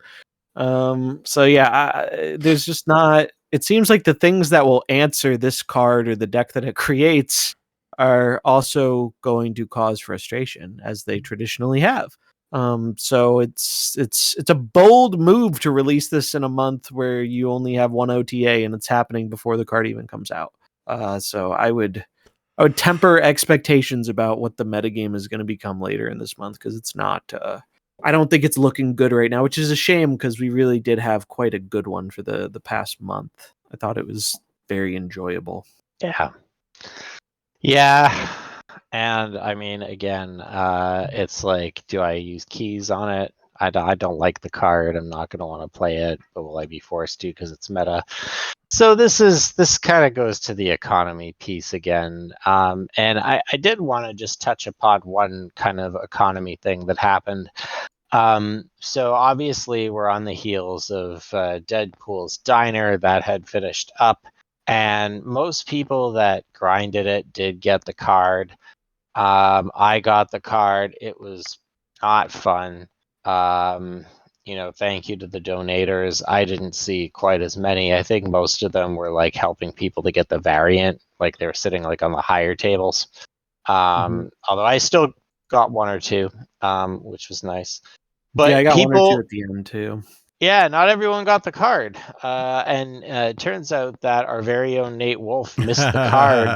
So yeah, there's just not. It seems like the things that will answer this card or the deck that it creates are also going to cause frustration, as they traditionally have. So it's a bold move to release this in a month where you only have one OTA and it's happening before the card even comes out. So I would temper expectations about what the metagame is going to become later in this month, because it's not. I don't think it's looking good right now, which is a shame because we really did have quite a good one for the past month. I thought it was very enjoyable.
Yeah. Yeah. And I mean, again, it's like, do I use keys on it? I don't like the card. I'm not going to want to play it, but will I be forced to because it's meta? So this kind of goes to the economy piece again. And I did want to just touch upon one kind of economy thing that happened. So obviously we're on the heels of Deadpool's Diner that had finished up, and most people that grinded it did get the card. I got the card. It was not fun. Thank you to the donators. I didn't see quite as many. I think most of them were like helping people to get the variant, like they were sitting like on the higher tables. Although I still got 1 or 2, which was nice. But
yeah, I got
people,
1 or 2 at the end too.
Yeah, not everyone got the card. And it turns out that our very own Nate Wolf missed the card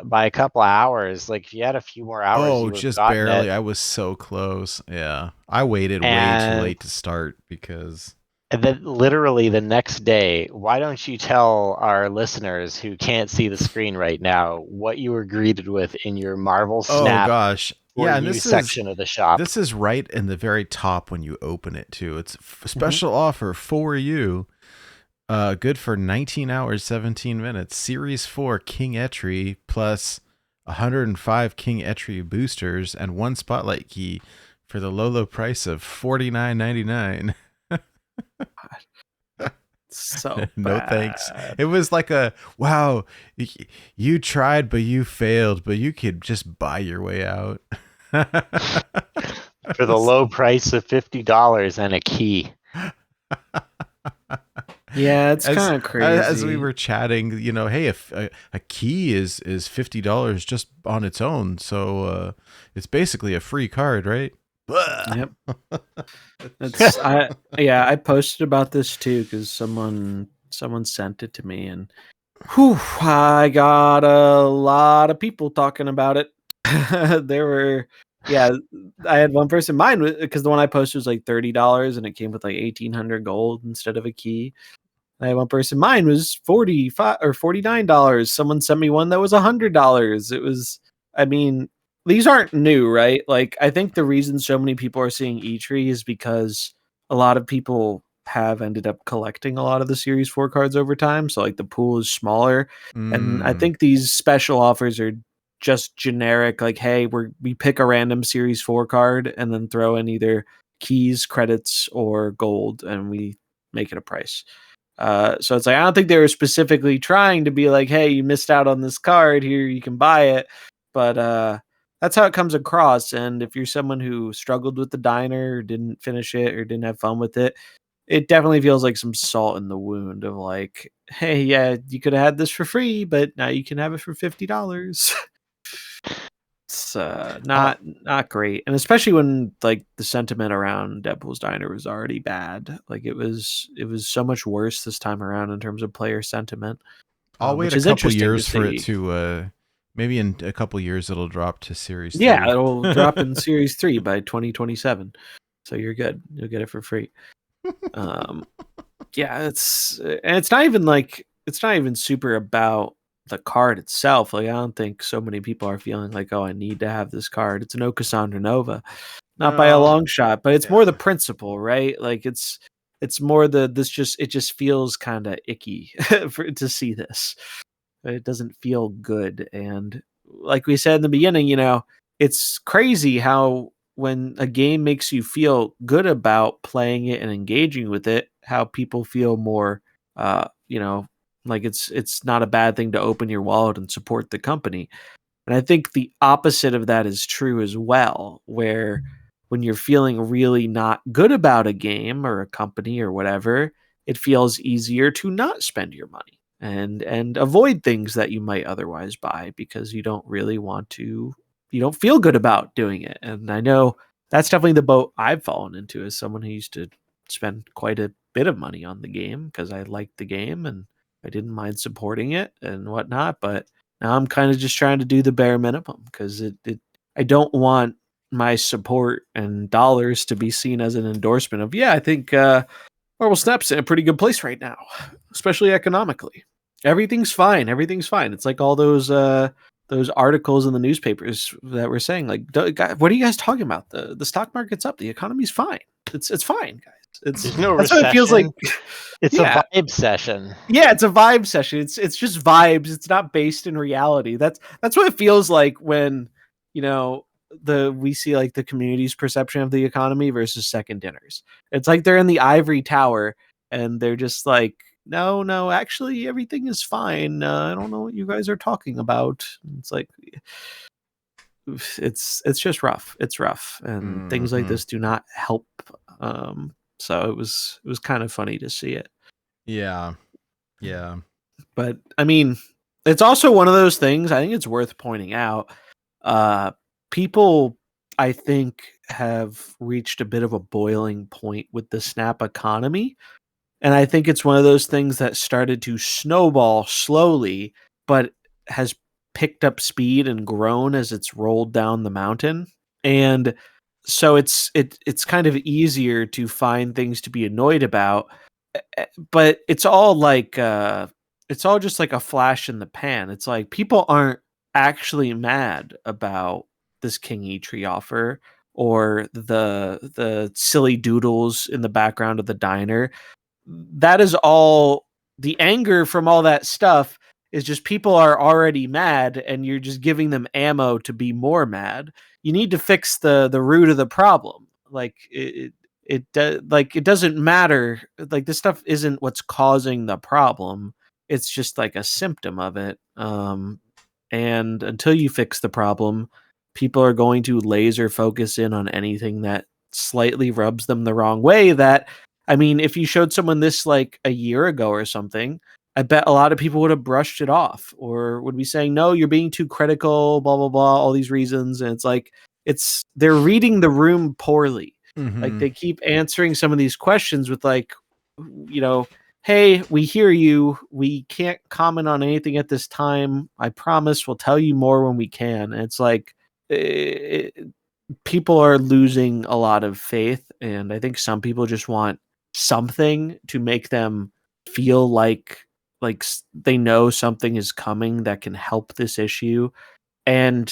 by a couple of hours. Like, if you had a few more hours, you would have
just
gotten
barely.
it.
I was so close. Yeah, I waited way too late to start because.
And then literally the next day, why don't you tell our listeners who can't see the screen right now what you were greeted with in your Marvel Snap?
Oh gosh.
Yeah, and this section of the shop.
This is right in the very top when you open it too. It's a special offer for you. Good for 19 hours, 17 minutes. Series 4 King Etri plus 105 King Etri boosters and 1 spotlight key for the low price of $49.99.
So
No thanks.
bad.
It was like a wow, you tried but you failed, but you could just buy your way out.
For the low price of $50 and a key.
Yeah, it's kind of
As we
crazy.
were chatting, you know, hey, if a key is $50 just on its own, so it's basically a free card, right?
Yep. I posted about this too because someone sent it to me, and I got a lot of people talking about it. There were, yeah, I had one person. Mine was because the one I posted was like $30, and it came with like 1,800 gold instead of a key. I had one person. Mine was $45 or $49. Someone sent me one that was $100. It was. I mean, these aren't new, right? Like, I think the reason so many people are seeing Etri is because a lot of people have ended up collecting a lot of the Series 4 cards over time. So, like, the pool is smaller. And I think these special offers are just generic, like, hey, we pick a random Series 4 card and then throw in either keys, credits, or gold, and we make it a price. So it's like, I don't think they were specifically trying to be like, hey, you missed out on this card, here you can buy it. But that's how it comes across. And if you're someone who struggled with the diner or didn't finish it or didn't have fun with it, it definitely feels like some salt in the wound of like, hey, yeah, you could have had this for free, but now you can have it for $50. It's not great, and especially when like the sentiment around Deadpool's Diner was already bad. Like it was so much worse this time around in terms of player sentiment,
I'll wait
which
a
is
couple
interesting to
years for it
see.
to maybe in a couple years it'll drop to Series 3.
Yeah, it'll drop in Series 3 by 2027, so you're good. You'll get it for free. Yeah, it's not even super about the card itself. Like I don't think so many people are feeling like, oh, I need to have this card. It's no Cassandra Nova, not by a
No.
long shot, but it's more the
Yeah.
principle, right? Like it's more it just feels kind of icky to see this. It doesn't feel good, and like we said in the beginning, it's crazy how when a game makes you feel good about playing it and engaging with it, how people feel more, like it's not a bad thing to open your wallet and support the company. And I think the opposite of that is true as well, where when you're feeling really not good about a game or a company or whatever, it feels easier to not spend your money and avoid things that you might otherwise buy because you don't really want to, you don't feel good about doing it. And I know that's definitely the boat I've fallen into as someone who used to spend quite a bit of money on the game because I liked the game and I didn't mind supporting it and whatnot. But now I'm kind of just trying to do the bare minimum because I don't want my support and dollars to be seen as an endorsement of, yeah, I think Marvel Snap's in a pretty good place right now, especially economically. Everything's fine. Everything's fine. It's like all those articles in the newspapers that were saying like, what are you guys talking about? The stock market's up. The economy's fine. It's fine, guys.
There's no
That's what it feels like.
recession. It's
Yeah.
a vibe session.
Yeah, it's a vibe session. It's just vibes. It's not based in reality. That's what it feels like when, we see like the community's perception of the economy versus second dinners. It's like they're in the ivory tower and they're just like, no, actually everything is fine. I don't know what you guys are talking about. It's like it's just rough. It's rough, and things like this do not help. So it was kind of funny to see it.
Yeah.
But I mean, it's also one of those things. I think it's worth pointing out. People, I think, have reached a bit of a boiling point with the Snap economy. And I think it's one of those things that started to snowball slowly, but has picked up speed and grown as it's rolled down the mountain. And so it's kind of easier to find things to be annoyed about. But it's all like it's all just like a flash in the pan. It's like people aren't actually mad about this King Etri offer or the silly doodles in the background of the diner. That is all, the anger from all that stuff is just people are already mad and you're just giving them ammo to be more mad. You need to fix the root of the problem. Like it doesn't matter. Like, this stuff isn't what's causing the problem. It's just like a symptom of it. And until you fix the problem, people are going to laser focus in on anything that slightly rubs them the wrong way. That, I mean, if you showed someone this like a year ago or something, I bet a lot of people would have brushed it off or would be saying, no, you're being too critical, blah, blah, blah, all these reasons. And it's like, they're reading the room poorly. Like, they keep answering some of these questions with like, hey, we hear you. We can't comment on anything at this time. I promise we'll tell you more when we can. And it's like, people are losing a lot of faith. And I think some people just want something to make them feel like they know something is coming that can help this issue. And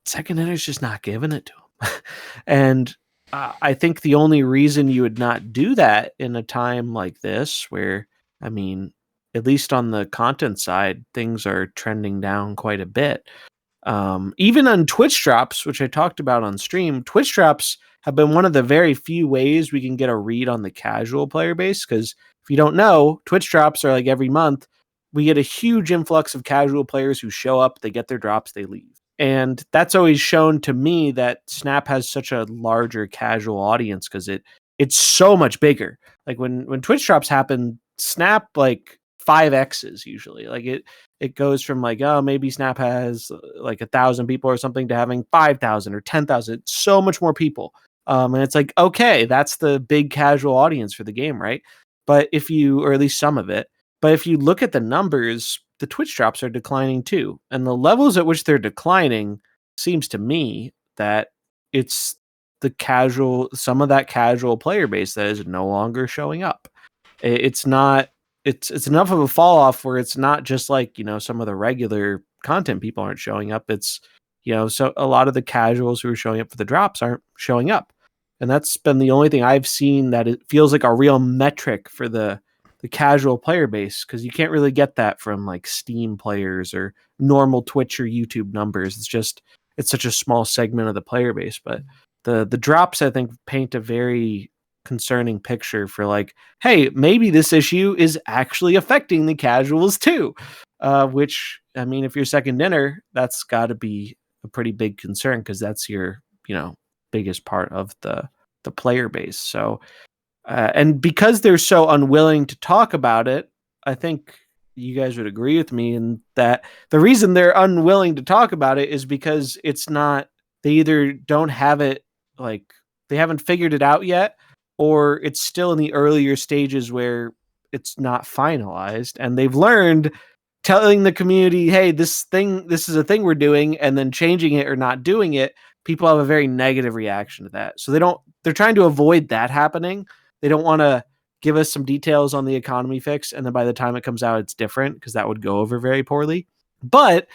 Second Inner's just not giving it to them. And I think the only reason you would not do that in a time like this, where, I mean, at least on the content side, things are trending down quite a bit. Even on Twitch drops, which I talked about on stream, Twitch drops have been one of the very few ways we can get a read on the casual player base. Because if you don't know, Twitch drops are like every month, we get a huge influx of casual players who show up, they get their drops, they leave. And that's always shown to me that Snap has such a larger casual audience because it's so much bigger. Like when Twitch drops happen, Snap like 5x's usually. Like it goes from like, oh, maybe Snap has like 1,000 people or something to having 5,000 or 10,000. It's so much more people. And it's like, okay, that's the big casual audience for the game, right? But or at least some of it. But if you look at the numbers, the Twitch drops are declining too. And the levels at which they're declining seems to me that it's some of that casual player base that is no longer showing up. It's enough of a fall off where it's not just like, some of the regular content people aren't showing up. It's, so a lot of the casuals who are showing up for the drops aren't showing up. And that's been the only thing I've seen that it feels like a real metric for the casual player base, because you can't really get that from like Steam players or normal Twitch or YouTube numbers. It's such a small segment of the player base. But the drops, I think, paint a very concerning picture for like, hey, maybe this issue is actually affecting the casuals too. Which, I mean, if you're Second Dinner, that's got to be a pretty big concern because that's your, biggest part of the player base. So, and because they're so unwilling to talk about it, I think you guys would agree with me in that the reason they're unwilling to talk about it is because they either don't have it, like they haven't figured it out yet, or it's still in the earlier stages where it's not finalized. And they've learned telling the community, hey, this is a thing we're doing, and then changing it or not doing it, people have a very negative reaction to that. So they're trying to avoid that happening. They don't want to give us some details on the economy fix, and then by the time it comes out, it's different, because that would go over very poorly. But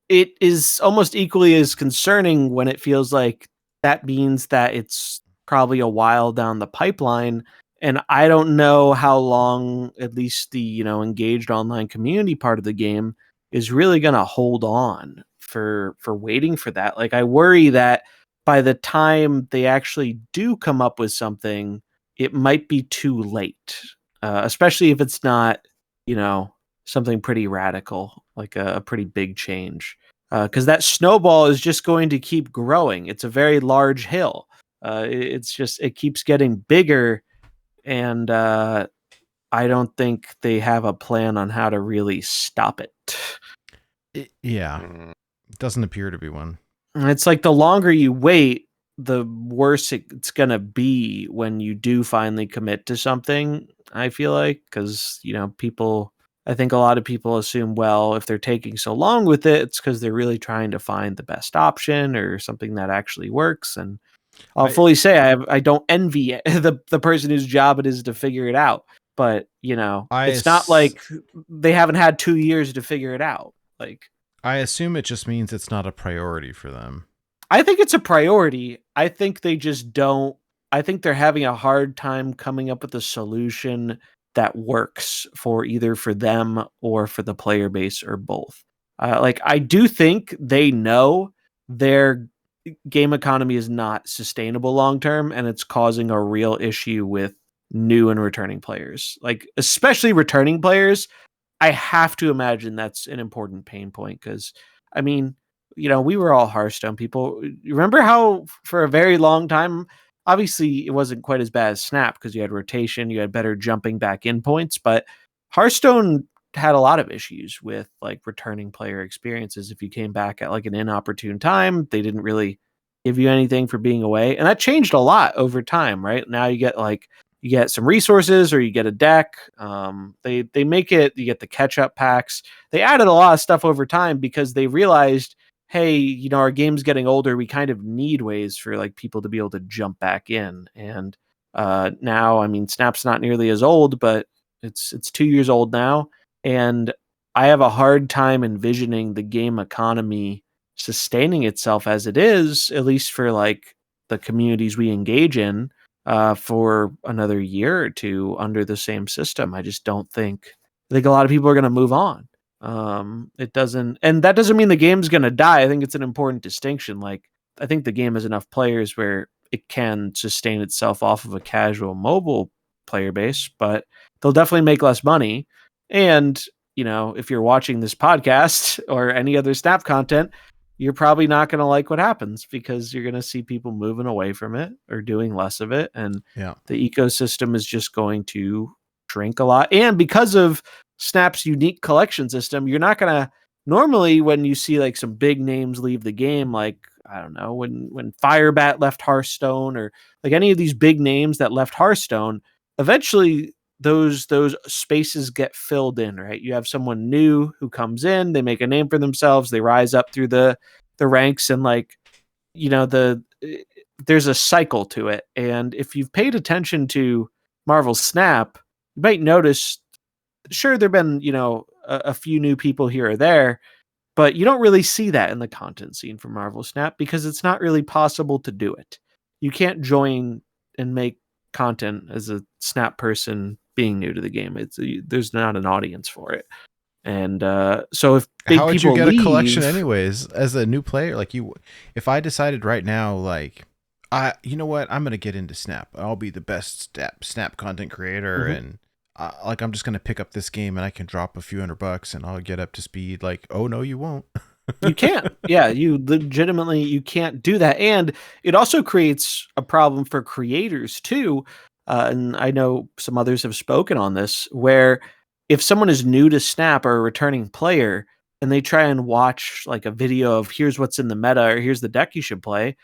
it is almost equally as concerning when it feels like that means that it's probably a while down the pipeline. And I don't know how long at least the, engaged online community part of the game is really going to hold on for waiting for that. Like, I worry that by the time they actually do come up with something, it might be too late, especially if it's not, something pretty radical, like a pretty big change. Because that snowball is just going to keep growing. It's a very large hill. It keeps getting bigger, and I don't think they have a plan on how to really stop it.
Yeah, it doesn't appear to be one.
And it's like the longer you wait, the worse it's going to be when you do finally commit to something, I feel like, because, I think a lot of people assume, well, if they're taking so long with it, it's because they're really trying to find the best option or something that actually works. And I'll fully say I don't envy the person whose job it is to figure it out. But, it's not like they haven't had 2 years to figure it out. Like,
I assume it just means it's not a priority for them.
I think it's a priority. I think they just don't. I think they're having a hard time coming up with a solution that works for either for them or for the player base or both. I do think they know game economy is not sustainable long term, and it's causing a real issue with new and returning players. Like, especially returning players, I have to imagine that's an important pain point because, I mean, we were all Hearthstone people. Remember how for a very long time, obviously it wasn't quite as bad as Snap because you had rotation, you had better jumping back in points, but Hearthstone had a lot of issues with like returning player experiences. If you came back at like an inopportune time, they didn't really give you anything for being away. And that changed a lot over time, right? Now you get some resources or you get a deck. They make it, you get the catch up packs. They added a lot of stuff over time because they realized, hey, our game's getting older. We kind of need ways for like people to be able to jump back in. And now, I mean, Snap's not nearly as old, but it's 2 years old now. And I have a hard time envisioning the game economy sustaining itself as it is, at least for like the communities we engage in, for another year or two under the same system. I just don't think. I think a lot of people are going to move on. It doesn't, and that doesn't mean the game's going to die. I think it's an important distinction. Like, I think the game has enough players where it can sustain itself off of a casual mobile player base, but they'll definitely make less money. And, if you're watching this podcast or any other Snap content, you're probably not going to like what happens because you're going to see people moving away from it or doing less of it. And the ecosystem is just going to shrink a lot. And because of Snap's unique collection system, you're not going to normally, when you see like some big names leave the game, like, I don't know, when Firebat left Hearthstone or like any of these big names that left Hearthstone, eventually those spaces get filled in, right? You have someone new who comes in, they make a name for themselves, they rise up through the ranks, and like, there's a cycle to it. And if you've paid attention to Marvel's Snap, you might notice, sure, there've been, a few new people here or there, but you don't really see that in the content scene for Marvel Snap because it's not really possible to do it. You can't join and make content as a Snap person being new to the game. There's not an audience for it. And so if big
how would
people
you get
leave,
a collection anyways as a new player? Like, if I decided right now, like, you know what, I'm gonna get into Snap. I'll be the best Snap content creator, and like, I'm just gonna pick up this game and I can drop a few $100 and I'll get up to speed. Like, oh no, you won't.
You can't. Yeah, you can't do that. And it also creates a problem for creators too. And I know some others have spoken on this, where if someone is new to Snap or a returning player and they try and watch like a video of here's what's in the meta or here's the deck you should play,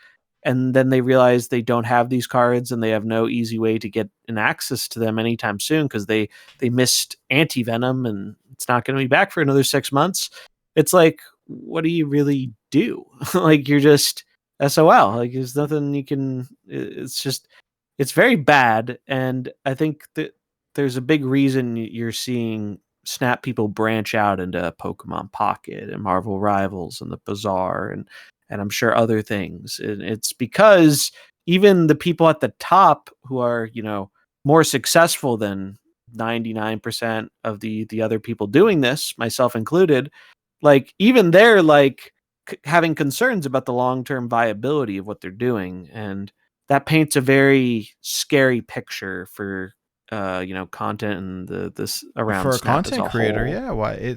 and then they realize they don't have these cards and they have no easy way to get an access to them anytime soon because they missed Anti-Venom and it's not going to be back for another 6 months. It's like, what do you really do? Like, you're just SOL. Like, there's nothing you can. It's very bad. And I think that there's a big reason you're seeing Snap people branch out into Pokemon Pocket and Marvel Rivals and the Bazaar and I'm sure other things. And it's because even the people at the top who are, more successful than 99% of the other people doing this, myself included, like, even they're like having concerns about the long-term viability of what they're doing. And that paints a very scary picture for, content and this around
for a
Snap
content
as a
creator.
whole.
Yeah. Why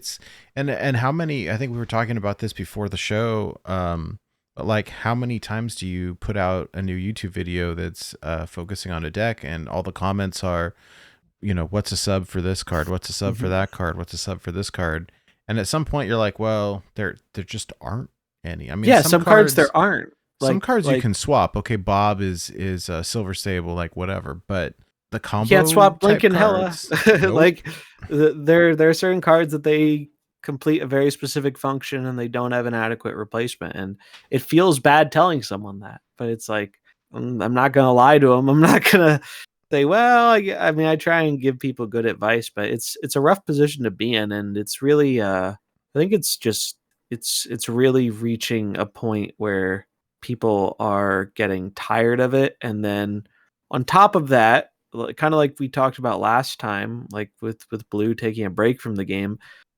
and how many, I think we were talking about this before the show. But like, how many times do you put out a new YouTube video that's focusing on a deck and all the comments are, what's a sub for this card? What's a sub for that card? What's a sub for this card? And at some point you're like, well, there just aren't any. I mean,
yeah, some cards there aren't.
Some cards you can swap. Okay, Bob is Silver Sable, like whatever, but the combo
you can't swap Blink and
cards,
Hella.
nope.
Like, there are certain cards that they complete a very specific function and they don't have an adequate replacement, and it feels bad telling someone that, but it's like, I'm not gonna lie to them. I'm not gonna say, well, I mean, I try and give people good advice, but it's a rough position to be in, and it's really I think it's just it's really reaching a point where people are getting tired of it. And then on top of that, kind of like we talked about last time, like with Blue taking a break from the game,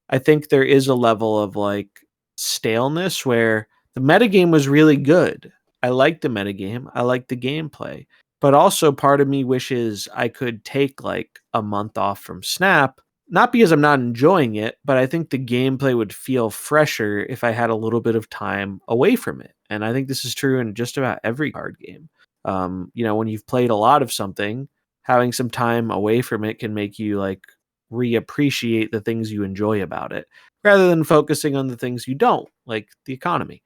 I think there is a level of like staleness where the metagame was really good. I like the metagame. I like the gameplay. But also part of me wishes I could take like a month off from Snap, not because I'm not enjoying it, but I think the gameplay would feel fresher if I had a little bit of time away from it. And I think this is true in just about every card game. When you've played a lot of something, having some time away from it can make you like reappreciate the things you enjoy about it rather than focusing on the things you don't, like the economy.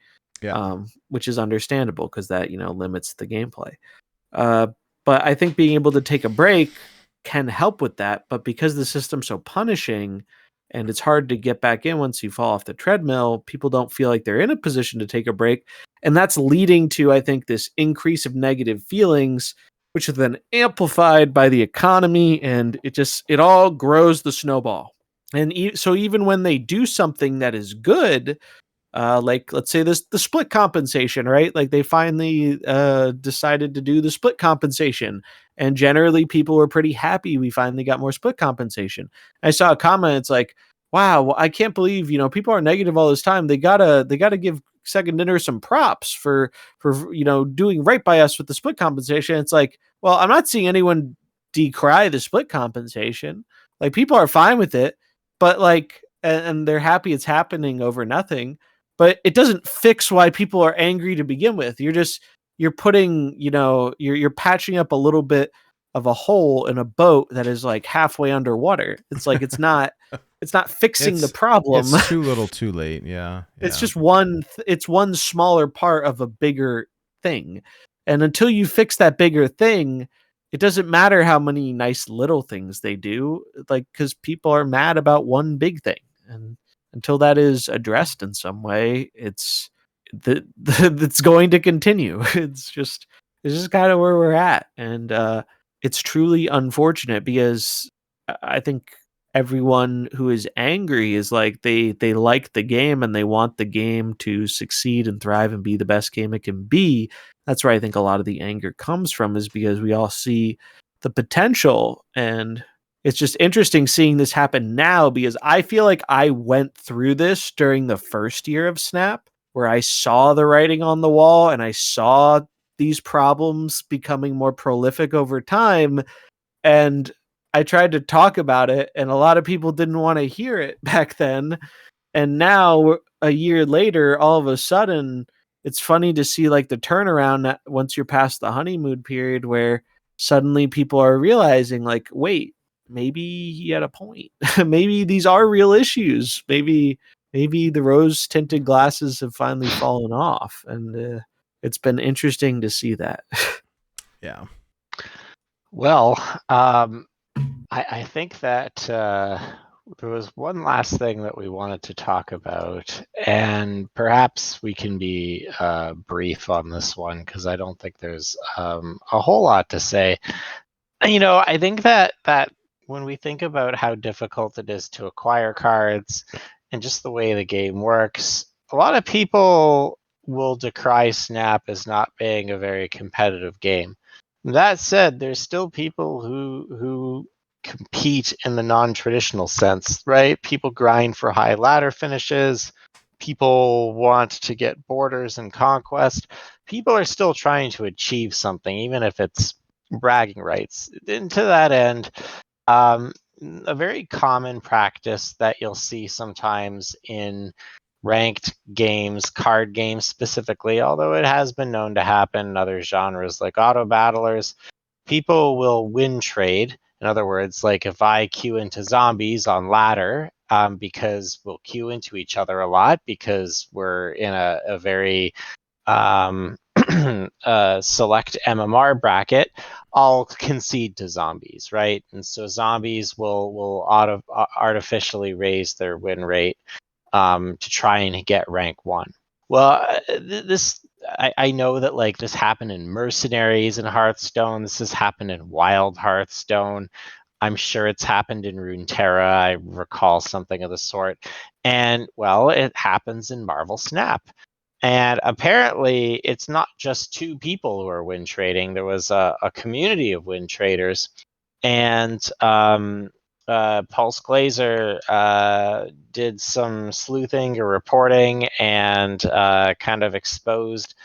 Which is understandable because that limits the gameplay. But I think being able to take a break can help with that. But because the system's so punishing and it's hard to get back in once you fall off the treadmill, people don't feel like they're in a position to take a break. And that's leading to, I think, this increase of negative feelings, which is then amplified by the economy. And it all grows the snowball. And so even when they do something that is good, like let's say the split compensation, right? Like they finally decided to do the split compensation, and generally people were pretty happy we finally got more split compensation. I saw a comment, it's like, wow, I can't believe people are negative all this time. They gotta give Second Dinner some props for doing right by us with the split compensation. It's like, well, I'm not seeing anyone decry the split compensation. Like people are fine with it, but like and they're happy it's happening over nothing. But it doesn't fix why people are angry to begin with. You're putting, you're patching up a little bit of a hole in a boat that is like halfway underwater. It's like it's not fixing the problem.
It's too little, too late. Yeah.
It's just it's one smaller part of a bigger thing. And until you fix that bigger thing, it doesn't matter how many nice little things they do, like cuz people are mad about one big thing. And until that is addressed in some way, it's going to continue. It's just kind of where we're at, and it's truly unfortunate because I think everyone who is angry is like they like the game and they want the game to succeed and thrive and be the best game it can be. That's where I think a lot of the anger comes from, is because we all see the potential. And it's just interesting seeing this happen now, because I feel like I went through this during the first year of Snap, where I saw the writing on the wall and I saw these problems becoming more prolific over time. And I tried to talk about it, and a lot of people didn't want to hear it back then. And now, a year later, all of a sudden, it's funny to see like the turnaround once you're past the honeymoon period, where suddenly people are realizing like, wait, maybe he had a point. Maybe these are real issues. Maybe the rose tinted glasses have finally fallen off. And it's been interesting to see that.
Yeah.
Well, I think that there was one last thing that we wanted to talk about, and perhaps we can be brief on this one because I don't think there's a whole lot to say. I think that when we think about how difficult it is to acquire cards and just the way the game works, a lot of people will decry Snap as not being a very competitive game. That said, there's still people who compete in the non-traditional sense, right? People grind for high ladder finishes. People want to get borders and conquest. People are still trying to achieve something, even if it's bragging rights. And to that end, a very common practice that you'll see sometimes in ranked games, card games specifically, although it has been known to happen in other genres like auto battlers, people will win trade. In other words, like if I queue into zombies on ladder, because we'll queue into each other a lot because we're in a very select MMR bracket, I'll concede to zombies, right? And so zombies will artificially raise their win rate to try and get rank 1. Well, I know that like this happened in Mercenaries in Hearthstone. This has happened in Wild Hearthstone. I'm sure it's happened in Runeterra. I recall something of the sort. And well, it happens in Marvel Snap. And apparently, it's not just 2 people who are win trading. There was a community of win traders, and Pulse Glazer did some sleuthing or reporting and kind of exposed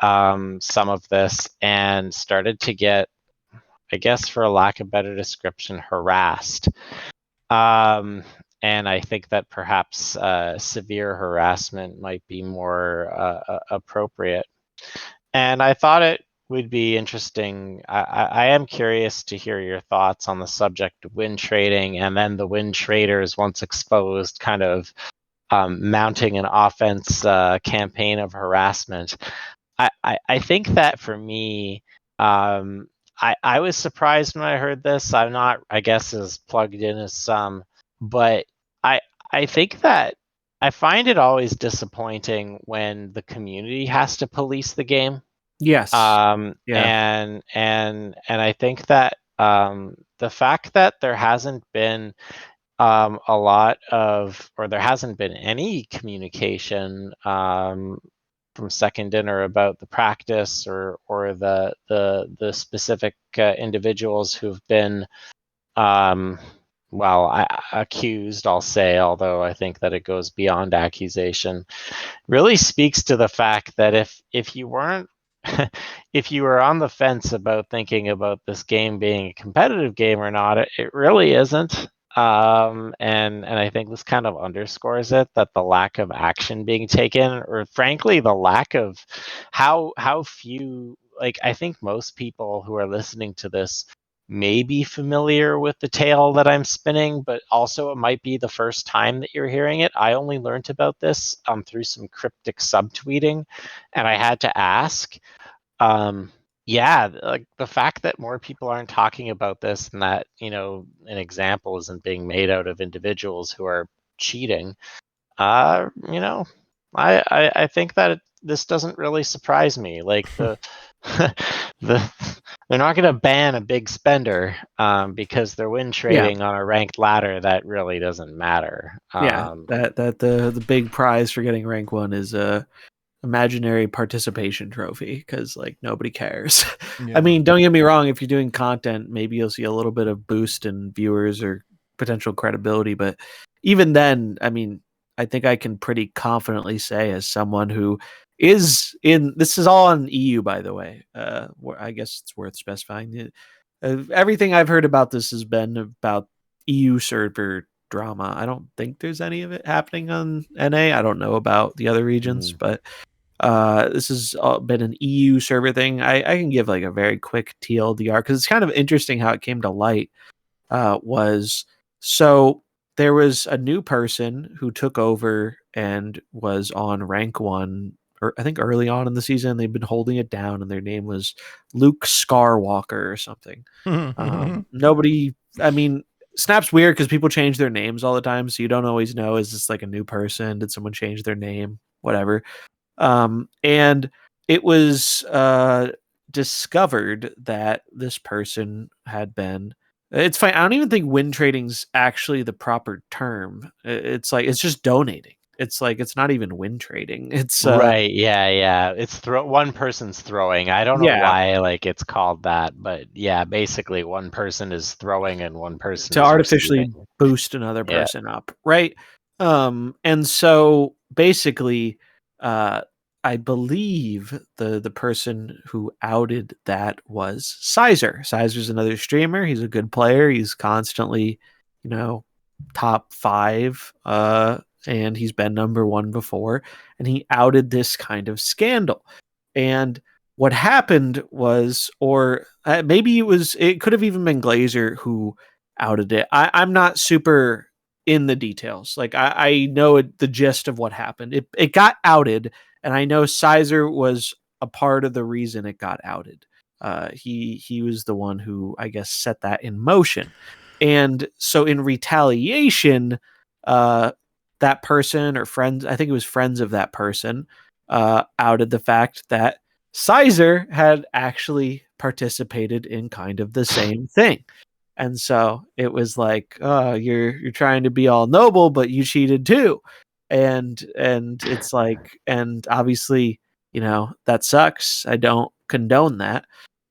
some of this and started to get, I guess, for a lack of better description, harassed. And I think that perhaps severe harassment might be more appropriate. And I thought it would be interesting. I am curious to hear your thoughts on the subject of win trading, and then the win traders, once exposed, kind of mounting an offense campaign of harassment. I think that for me, I was surprised when I heard this. I'm not, I guess, as plugged in as some, but I think that I find it always disappointing when the community has to police the game.
Yes.
And I think that the fact that there hasn't been a lot of, or there hasn't been any communication from Second Dinner about the practice or the specific individuals who've been accused, I'll say, although I think that it goes beyond accusation, really speaks to the fact that if you weren't if you were on the fence about thinking about this game being a competitive game or not, it really isn't. And I think this kind of underscores it, that the lack of action being taken, or frankly, the lack of how few, like, I think most people who are listening to this may be familiar with the tale that I'm spinning, but also it might be the first time that you're hearing it. I only learned about this through some cryptic subtweeting, and I had to ask. Like the fact that more people aren't talking about this, and that, an example isn't being made out of individuals who are cheating, I think that this doesn't really surprise me. Like they're not going to ban a big spender because they're win trading on a ranked ladder that really doesn't matter.
That the big prize for getting rank 1 is a imaginary participation trophy, because like nobody cares.
Yeah.
I mean, don't get me wrong, if you're doing content, maybe you'll see a little bit of boost in viewers or potential credibility, but even then, I mean, I think I can pretty confidently say, as someone who is in, this is all on EU, by the way, I guess it's worth specifying, everything I've heard about this has been about EU server drama. I don't think there's any of it happening on NA. I don't know about the other regions, but this has been an EU server thing. I can give like a very quick TLDR, because it's kind of interesting how it came to light. So there was a new person who took over and was on rank 1, or I think early on in the season. They've been holding it down, and their name was Luke Scarwalker or something. Nobody, I mean, Snap's weird because people change their names all the time, so you don't always know, is this like a new person? Did someone change their name? Whatever. And it was discovered that this person had been, it's fine, I don't even think win trading's actually the proper term. It's like, it's just donating. It's like, it's not even win trading. It's
right. Yeah. It's one person's throwing. I don't know why like it's called that, but yeah, basically one person is throwing and one person
to
is
artificially
receiving.
boost another person up, right? And so basically, I believe the person who outed that was Sizer. Sizer's another streamer. He's a good player. He's constantly, top 5, and he's been number 1 before. And he outed this kind of scandal. And what happened was, or maybe it could have even been Glazer who outed it. I'm not super in the details. Like I know the gist of what happened. It got outed, and I know Sizer was a part of the reason it got outed. He was the one who, I guess, set that in motion. And so in retaliation, that person, or friends, I think it was friends of that person, outed the fact that Sizer had actually participated in kind of the same thing. And so it was like, oh, you're trying to be all noble, but you cheated too. And it's like, and obviously, that sucks. I don't condone that.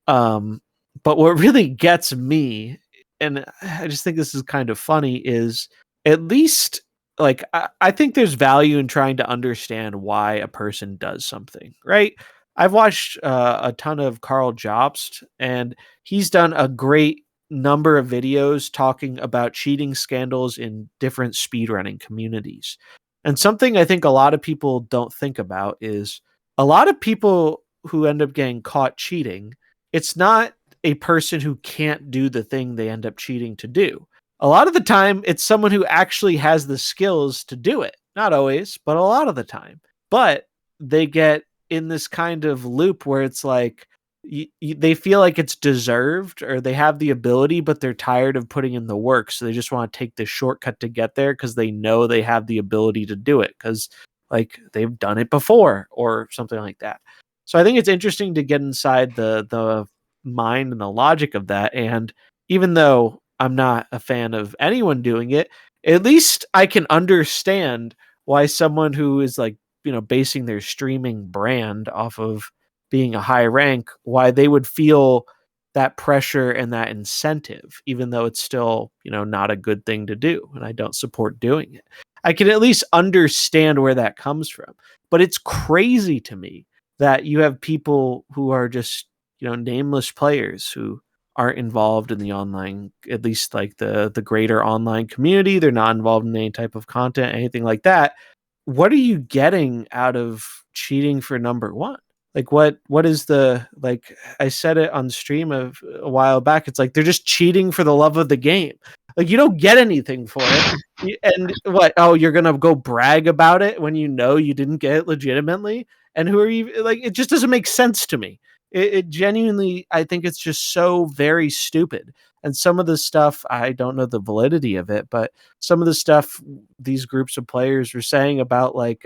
But what really gets me, and I just think this is kind of funny, is at least, like, I think there's value in trying to understand why a person does something, right? I've watched a ton of Carl Jobst, and he's done a great number of videos talking about cheating scandals in different speedrunning communities. And something I think a lot of people don't think about is a lot of people who end up getting caught cheating, it's not a person who can't do the thing they end up cheating to do. A lot of the time, it's someone who actually has the skills to do it. Not always, but a lot of the time. But they get in this kind of loop where it's like they feel like it's deserved or they have the ability, but they're tired of putting in the work. So they just want to take the shortcut to get there because they know they have the ability to do it because like they've done it before or something like that. So I think it's interesting to get inside the mind and the logic of that. And even though I'm not a fan of anyone doing it, at least I can understand why someone who is like, basing their streaming brand off of being a high rank, why they would feel that pressure and that incentive, even though it's still, not a good thing to do. And I don't support doing it. I can at least understand where that comes from. But it's crazy to me that you have people who are just, nameless players who aren't involved in the online, at least like the greater online community. They're not involved in any type of content, anything like that. What are you getting out of cheating for number one? Like what is the, like I said it on stream a while back, it's like they're just cheating for the love of the game. Like you don't get anything for it. And what, oh, you're gonna go brag about it when you know you didn't get it legitimately? And who are you, like it just doesn't make sense to me. It genuinely, I think it's just so very stupid. And some of the stuff, I don't know the validity of it, but some of the stuff these groups of players were saying about like,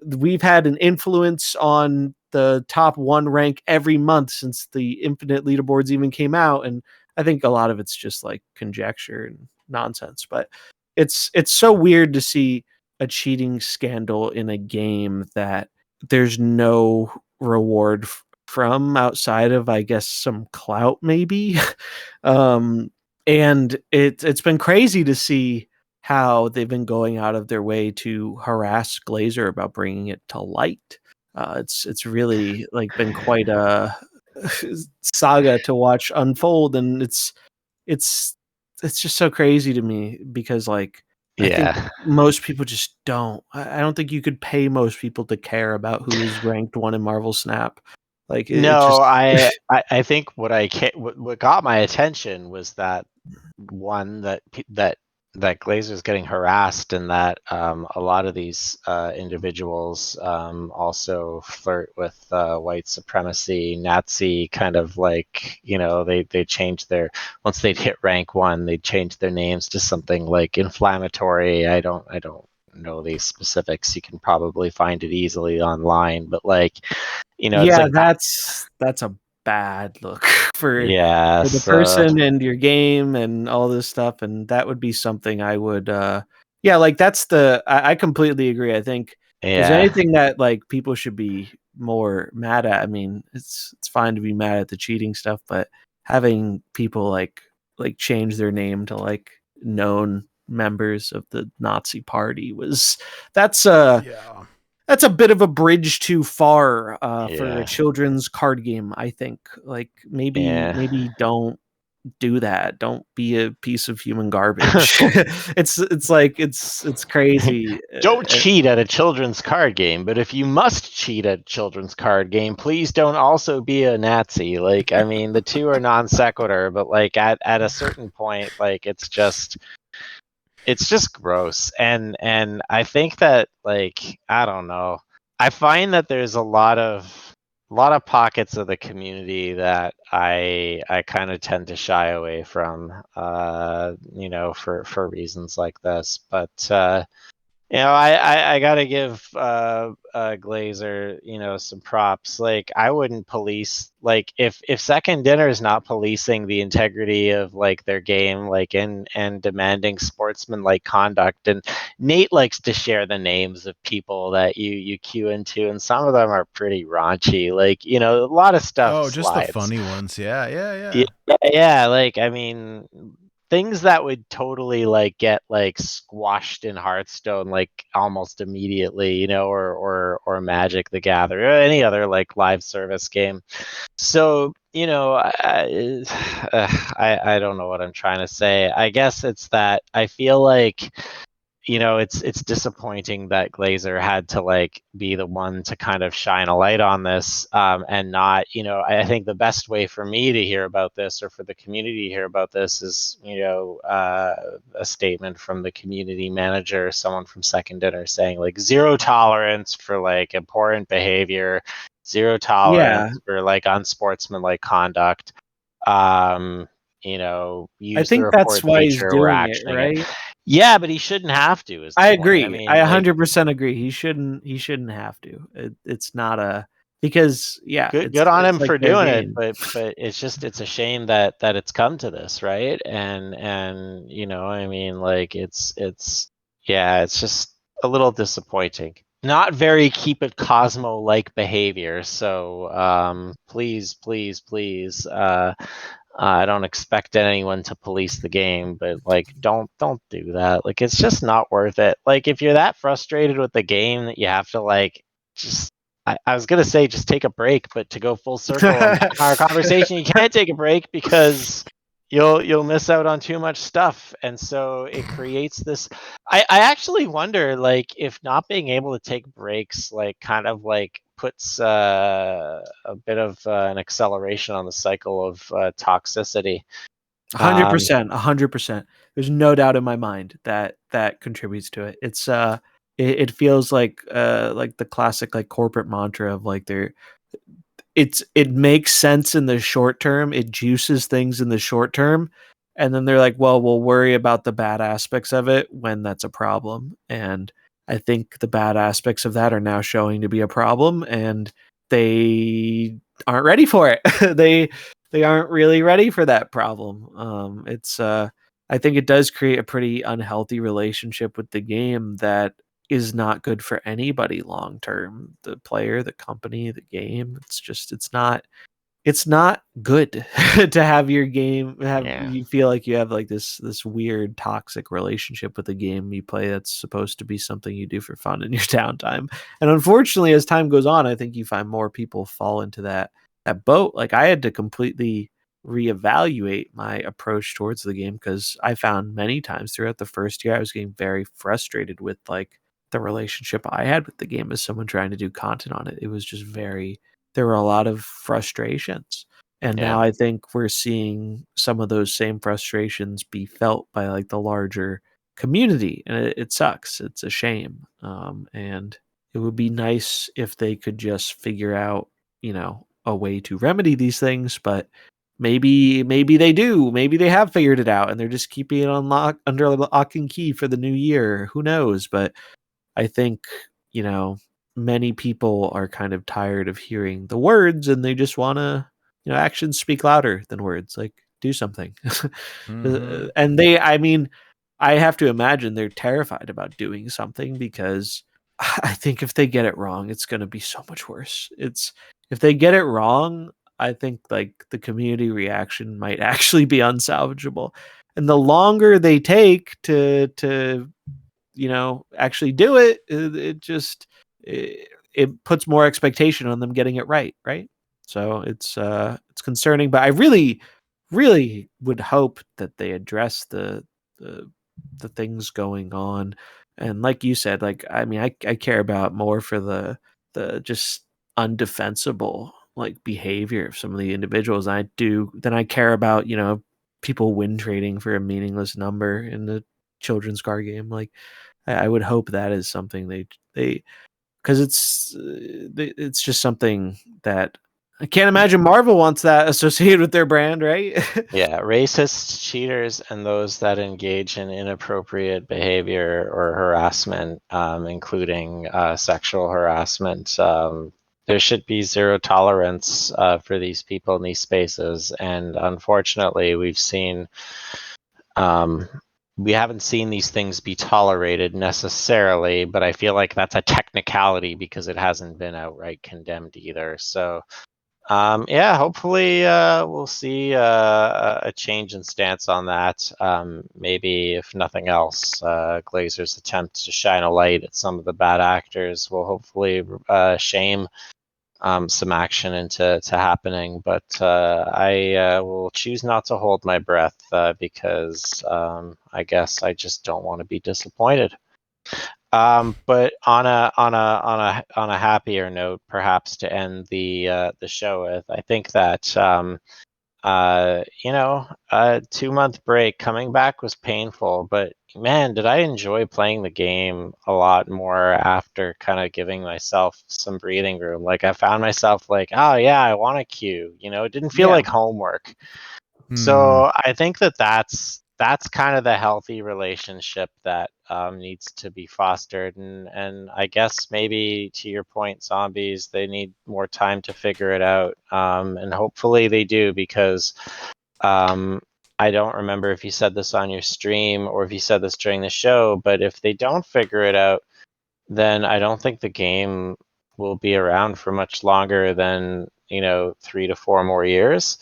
we've had an influence on the top one rank every month since the Infinite leaderboards even came out. And I think a lot of it's just like conjecture and nonsense, but it's so weird to see a cheating scandal in a game that there's no reward from outside of, I guess, some clout maybe. And it's been crazy to see how they've been going out of their way to harass Glazer about bringing it to light. It's really like been quite a saga to watch unfold, and it's just so crazy to me because like I think
Yeah.
most people just don't. I don't think you could pay most people to care about who is ranked one in Marvel Snap. Like it
No,
just
I think what got my attention was that one that Glazer's getting harassed, and that a lot of these individuals also flirt with white supremacy, Nazi kind of like, they changed their, once they'd hit rank 1, they'd change their names to something like inflammatory. I don't know these specifics. You can probably find it easily online, but like, it's
yeah,
like,
that's a bad look for the
yes,
person and your game and all this stuff, and that would be something I would yeah, like that's I completely agree. I think if there's
yeah.
anything that like people should be more mad at, I mean, it's fine to be mad at the cheating stuff, but having people like change their name to like known members of the Nazi party that's
Yeah.
that's a bit of a bridge too far for a
Yeah.
children's card game, I think. Like
Yeah.
maybe don't do that. Don't be a piece of human garbage. It's like it's crazy.
Don't cheat at a children's card game, but if you must cheat at a children's card game, please don't also be a Nazi. Like, I mean, the two are non sequitur, but like at a certain point, like it's just gross. And I think that, like, I don't know. I find that there's a lot of pockets of the community that I kind of tend to shy away from, for reasons like this. But I gotta give Glazer, some props. Like, I wouldn't police, like, if Second Dinner is not policing the integrity of like their game, like, and demanding sportsmanlike conduct, and Nate likes to share the names of people that you queue into, and some of them are pretty raunchy. Like, a lot of stuff
Oh, just the
slides.
funny ones. Yeah, yeah,
Yeah,
yeah.
yeah, like, I mean, things that would totally like get like squashed in Hearthstone like almost immediately, you know, or Magic the Gathering or any other like live service game. So, you know, I don't know what I'm trying to say. I guess it's that I feel like, you know, it's disappointing that Glazer had to like be the one to kind of shine a light on this, and not, you know, I think the best way for me to hear about this or for the community to hear about this is, you know, a statement from the community manager, someone from Second Dinner saying like zero tolerance for like abhorrent behavior, zero
Yeah,
tolerance for like unsportsmanlike conduct. You know,
I
use the
think that's
report
why he's
feature. We're
doing it,
actioning it.
right?
Yeah, but he shouldn't have to. Is the
I
point? I
agree. I
mean, like,
100% agree. He shouldn't. He shouldn't have to. It's not a because yeah,
good on
it's
him
like
for
their
doing it,
game.
but it's just it's a shame that it's come to this, right? And you know, I mean, like it's yeah, it's just a little disappointing. Not very keep it Cosmo like behavior. So please, please, please. I don't expect anyone to police the game, but like, don't do that. Like, it's just not worth it. Like, if you're that frustrated with the game that you have to like, just I was gonna say just take a break, but to go full circle on our conversation, you can't take a break because you'll miss out on too much stuff, and so it creates this. I actually wonder like if not being able to take breaks like kind of like puts a bit of an acceleration on the cycle of toxicity.
100%, 100%. There's no doubt in my mind that that contributes to it. It feels like the classic like corporate mantra of like it makes sense in the short term, it juices things in the short term, and then they're like, well, we'll worry about the bad aspects of it when that's a problem. And I think the bad aspects of that are now showing to be a problem, and they aren't ready for it. They aren't really ready for that problem. It's I think it does create a pretty unhealthy relationship with the game that is not good for anybody long term. The player, the company, the game. It's not good to have your game have
Yeah,
you feel like you have like this weird toxic relationship with the game you play that's supposed to be something you do for fun in your downtime. And unfortunately, as time goes on, I think you find more people fall into that boat. Like I had to completely reevaluate my approach towards the game because I found many times throughout the first year I was getting very frustrated with like the relationship I had with the game as someone trying to do content on it. It was just very there were a lot of frustrations. And
yeah,
now I think we're seeing some of those same frustrations be felt by like the larger community. And it sucks. It's a shame. And it would be nice if they could just figure out, a way to remedy these things, but maybe they do. Maybe they have figured it out and they're just keeping it under lock and key for the new year. Who knows? But I think, many people are kind of tired of hearing the words and they just want to, actions speak louder than words. Like, do something.
Mhm.
And I mean, I have to imagine they're terrified about doing something because I think if they get it wrong, it's going to be so much worse. If they get it wrong, I think like the community reaction might actually be unsalvageable. And the longer they take to actually do it, it puts more expectation on them getting it right. So it's concerning, but I really would hope that they address the the things going on. And like you said, like I mean I care about more for the just undefensible like behavior of some of the individuals than I care about, people win trading for a meaningless number in the children's card game. Like I would hope that is something they because it's just something that I can't imagine Marvel wants that associated with their brand, right?
yeah. Racists, cheaters, and those that engage in inappropriate behavior or harassment, including sexual harassment. There should be zero tolerance for these people in these spaces, and unfortunately, um, we haven't seen these things be tolerated necessarily, but I feel like that's a technicality because it hasn't been outright condemned either. So Yeah, hopefully we'll see a change in stance on that. Maybe, if nothing else, Glazer's attempt to shine a light at some of the bad actors will hopefully shame some action into happening. But I will choose not to hold my breath because I guess I just don't want to be disappointed. But on a happier note, perhaps to end the show with, I think that a 2-month break coming back was painful, but man, did I enjoy playing the game a lot more after kind of giving myself some breathing room. Like I found myself like, oh yeah, I want to queue. It didn't feel like homework. So I think that's kind of the healthy relationship that needs to be fostered, and I guess maybe to your point, zombies, they need more time to figure it out, and hopefully they do, because I don't remember if you said this on your stream or if you said this during the show, but if they don't figure it out, then I don't think the game will be around for much longer than 3 to 4 more years.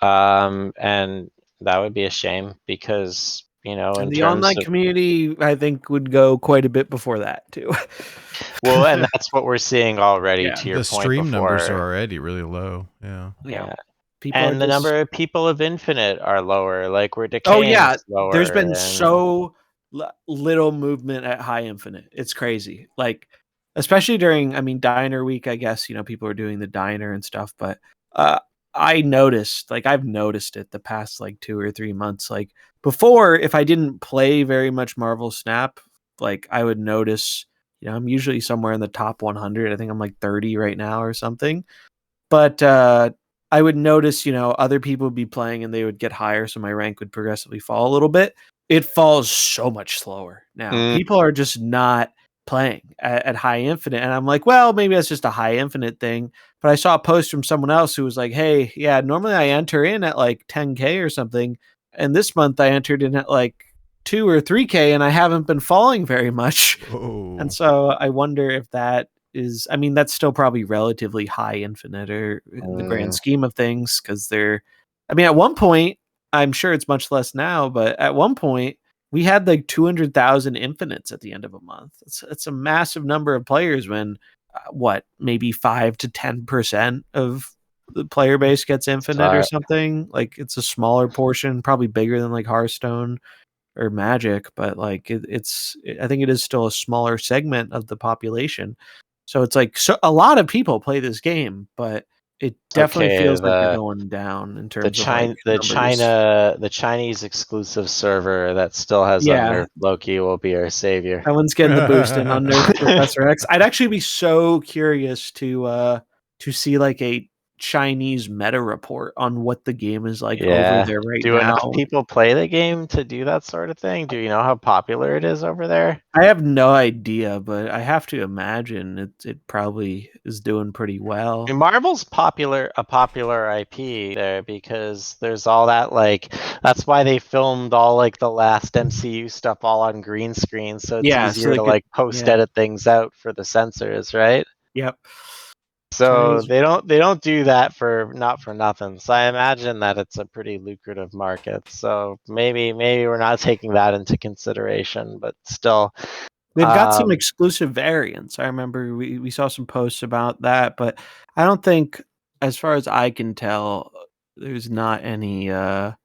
And that would be a shame because,
And
in
the
terms
online
of,
community, I think, would go quite a bit before that too.
well, and that's what we're seeing already,
Yeah.
to your
The
point
stream numbers are
before.
already really low. Yeah.
Yeah.
People are
And the
just...
number of people of Infinite are lower. Like we're
Oh
decaying
yeah,
slower.
there's been
and
so little movement at High Infinite. It's crazy. Like, especially during, Diner Week, I guess, people are doing the diner and stuff, but I've noticed it the past like 2 or 3 months. Like before, if I didn't play very much Marvel Snap, like I would notice, I'm usually somewhere in the top 100. I think I'm like 30 right now or something. But I would notice, other people would be playing and they would get higher, so my rank would progressively fall a little bit. It falls so much slower now. People are just not playing at High Infinite, and I'm like, well, maybe that's just a High Infinite thing. But I saw a post from someone else who was like, hey, yeah, normally I enter in at like 10K or something, and this month I entered in at like 2 or 3K, and I haven't been falling very much.
Whoa.
And so I wonder if that is, that's still probably relatively high Infinite or in the grand scheme of things, because they're, at one point, I'm sure it's much less now, but at one point we had like 200,000 infinites at the end of a month. It's a massive number of players when maybe 5 to 10% of the player base gets infinite or something. Like it's a smaller portion, probably bigger than like Hearthstone or Magic, but like I think it is still a smaller segment of the population. So it's like, so a lot of people play this game, but it definitely feels like they're going down in terms of like numbers.
The Chinese exclusive server that still has
Yeah.
Unnerved Loki will be our savior.
That one's getting the boost in Unnerved Professor X. I'd actually be so curious to see like a Chinese meta report on what the game is like over there right
Do
now.
enough people play the game to do that sort of thing? Do you know how popular it is over there?
I have no idea, but I have to imagine it probably is doing pretty well.
I mean, Marvel's a popular IP there because there's all that, like, that's why they filmed all like the last MCU stuff all on green screen, so it's easier to like post edit things out for the censors, right?
Yep.
So they don't do that not for nothing. So I imagine that it's a pretty lucrative market. So maybe we're not taking that into consideration, but still.
They've got some exclusive variants. I remember we saw some posts about that, but I don't think, as far as I can tell, there's not a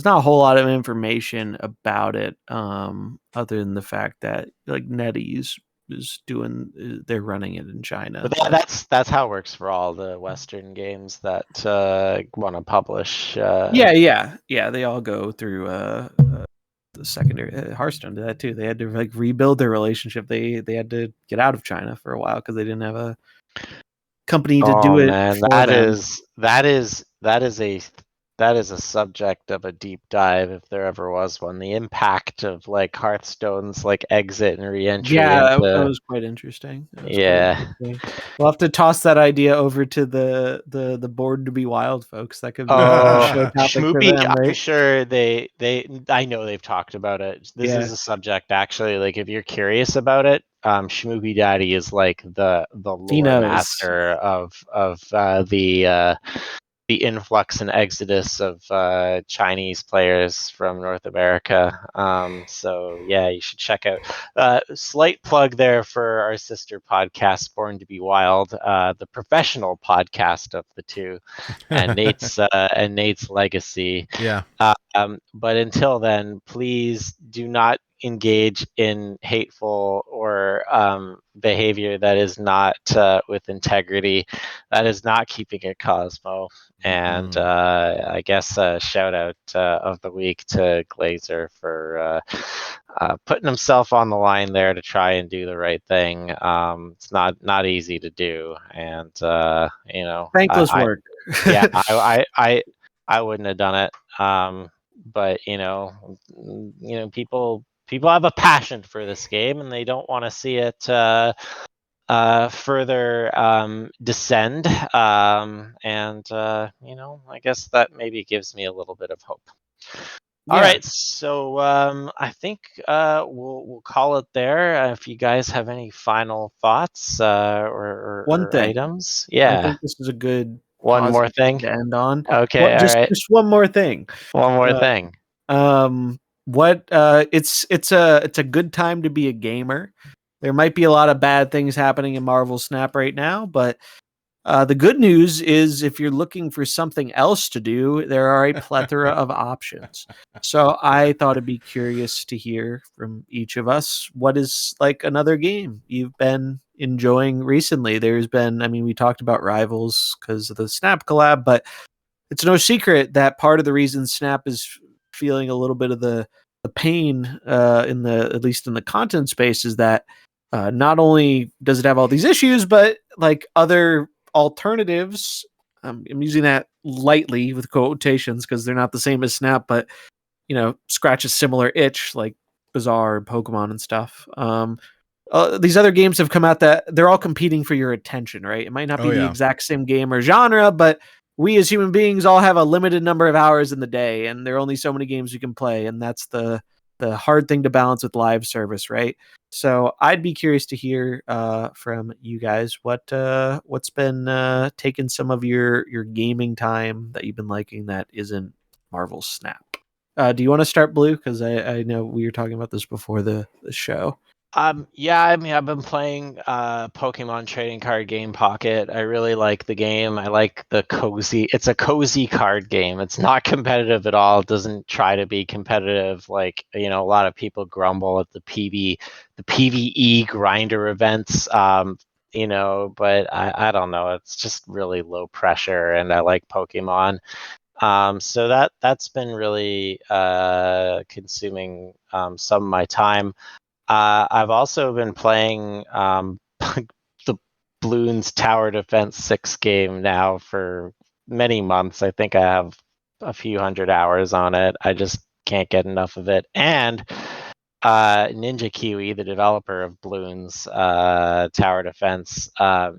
whole lot of information about it, other than the fact that like NetEase they're running it in China.
But that's how it works for all the Western games that want to publish.
Yeah. They all go through the secondary. Hearthstone did that too. They had to like rebuild their relationship. They had to get out of China for a while because they didn't have a company to do it.
Man,
for them.
That is a subject of a deep dive if there ever was one. The impact of like Hearthstone's like exit and re-entry.
Yeah, that was quite interesting. We'll have to toss that idea over to the Board to be Wild folks. That could be a show topic for them, right?
I'm sure I know they've talked about it. This is a subject actually. Like if you're curious about it, Shmooky Daddy is like the
He
lore
knows.
master of the influx and exodus of Chinese players from North America. So yeah, you should check out. Slight plug there for our sister podcast, Born to Be Wild, the professional podcast of the two, and Nate's legacy.
Yeah.
But until then, please do not engage in hateful or behavior that is not with integrity. That is not keeping it Cosmo. And I guess shout out of the week to Glazer for putting himself on the line there to try and do the right thing. It's not easy to do, and
Thankless work.
Yeah, I wouldn't have done it. But people have a passion for this game, and they don't want to see it further descend. I guess that maybe gives me a little bit of hope. All right, so I think we'll call it there. If you guys have any final thoughts or
One thing.
items,
I think this is a good
one more
positive
thing
to end on.
Okay,
just
all right.
just one more thing.
One more thing.
It's a good time to be a gamer. There might be a lot of bad things happening in Marvel Snap right now, but the good news is if you're looking for something else to do, there are a plethora of options. So I thought it'd be curious to hear from each of us what is like another game you've been enjoying recently. There's been, we talked about Rivals because of the Snap collab, but it's no secret that part of the reason Snap is feeling a little bit of the pain at least in the content space is that not only does it have all these issues, but like other alternatives, I'm using that lightly with quotations because they're not the same as Snap, but scratch a similar itch like Bazaar and Pokemon and stuff. These other games have come out that they're all competing for your attention, right? It might not be the exact same game or genre, but we as human beings all have a limited number of hours in the day, and there are only so many games you can play, and that's the hard thing to balance with live service, right? So I'd be curious to hear from you guys what's been taking some of your gaming time that you've been liking that isn't Marvel Snap. Do you want to start, Blue? Because I know we were talking about this before the show.
Yeah, I've been playing Pokemon Trading Card Game Pocket. I really like the game. I like it's a cozy card game. It's not competitive at all. It doesn't try to be competitive like, a lot of people grumble at the PvE grinder events. But I don't know. It's just really low pressure, and I like Pokemon. So that's been really consuming some of my time. I've also been playing the Bloons Tower Defense 6 game now for many months. I think I have a few hundred hours on it. I just can't get enough of it. And Ninja Kiwi, the developer of Bloons Tower Defense,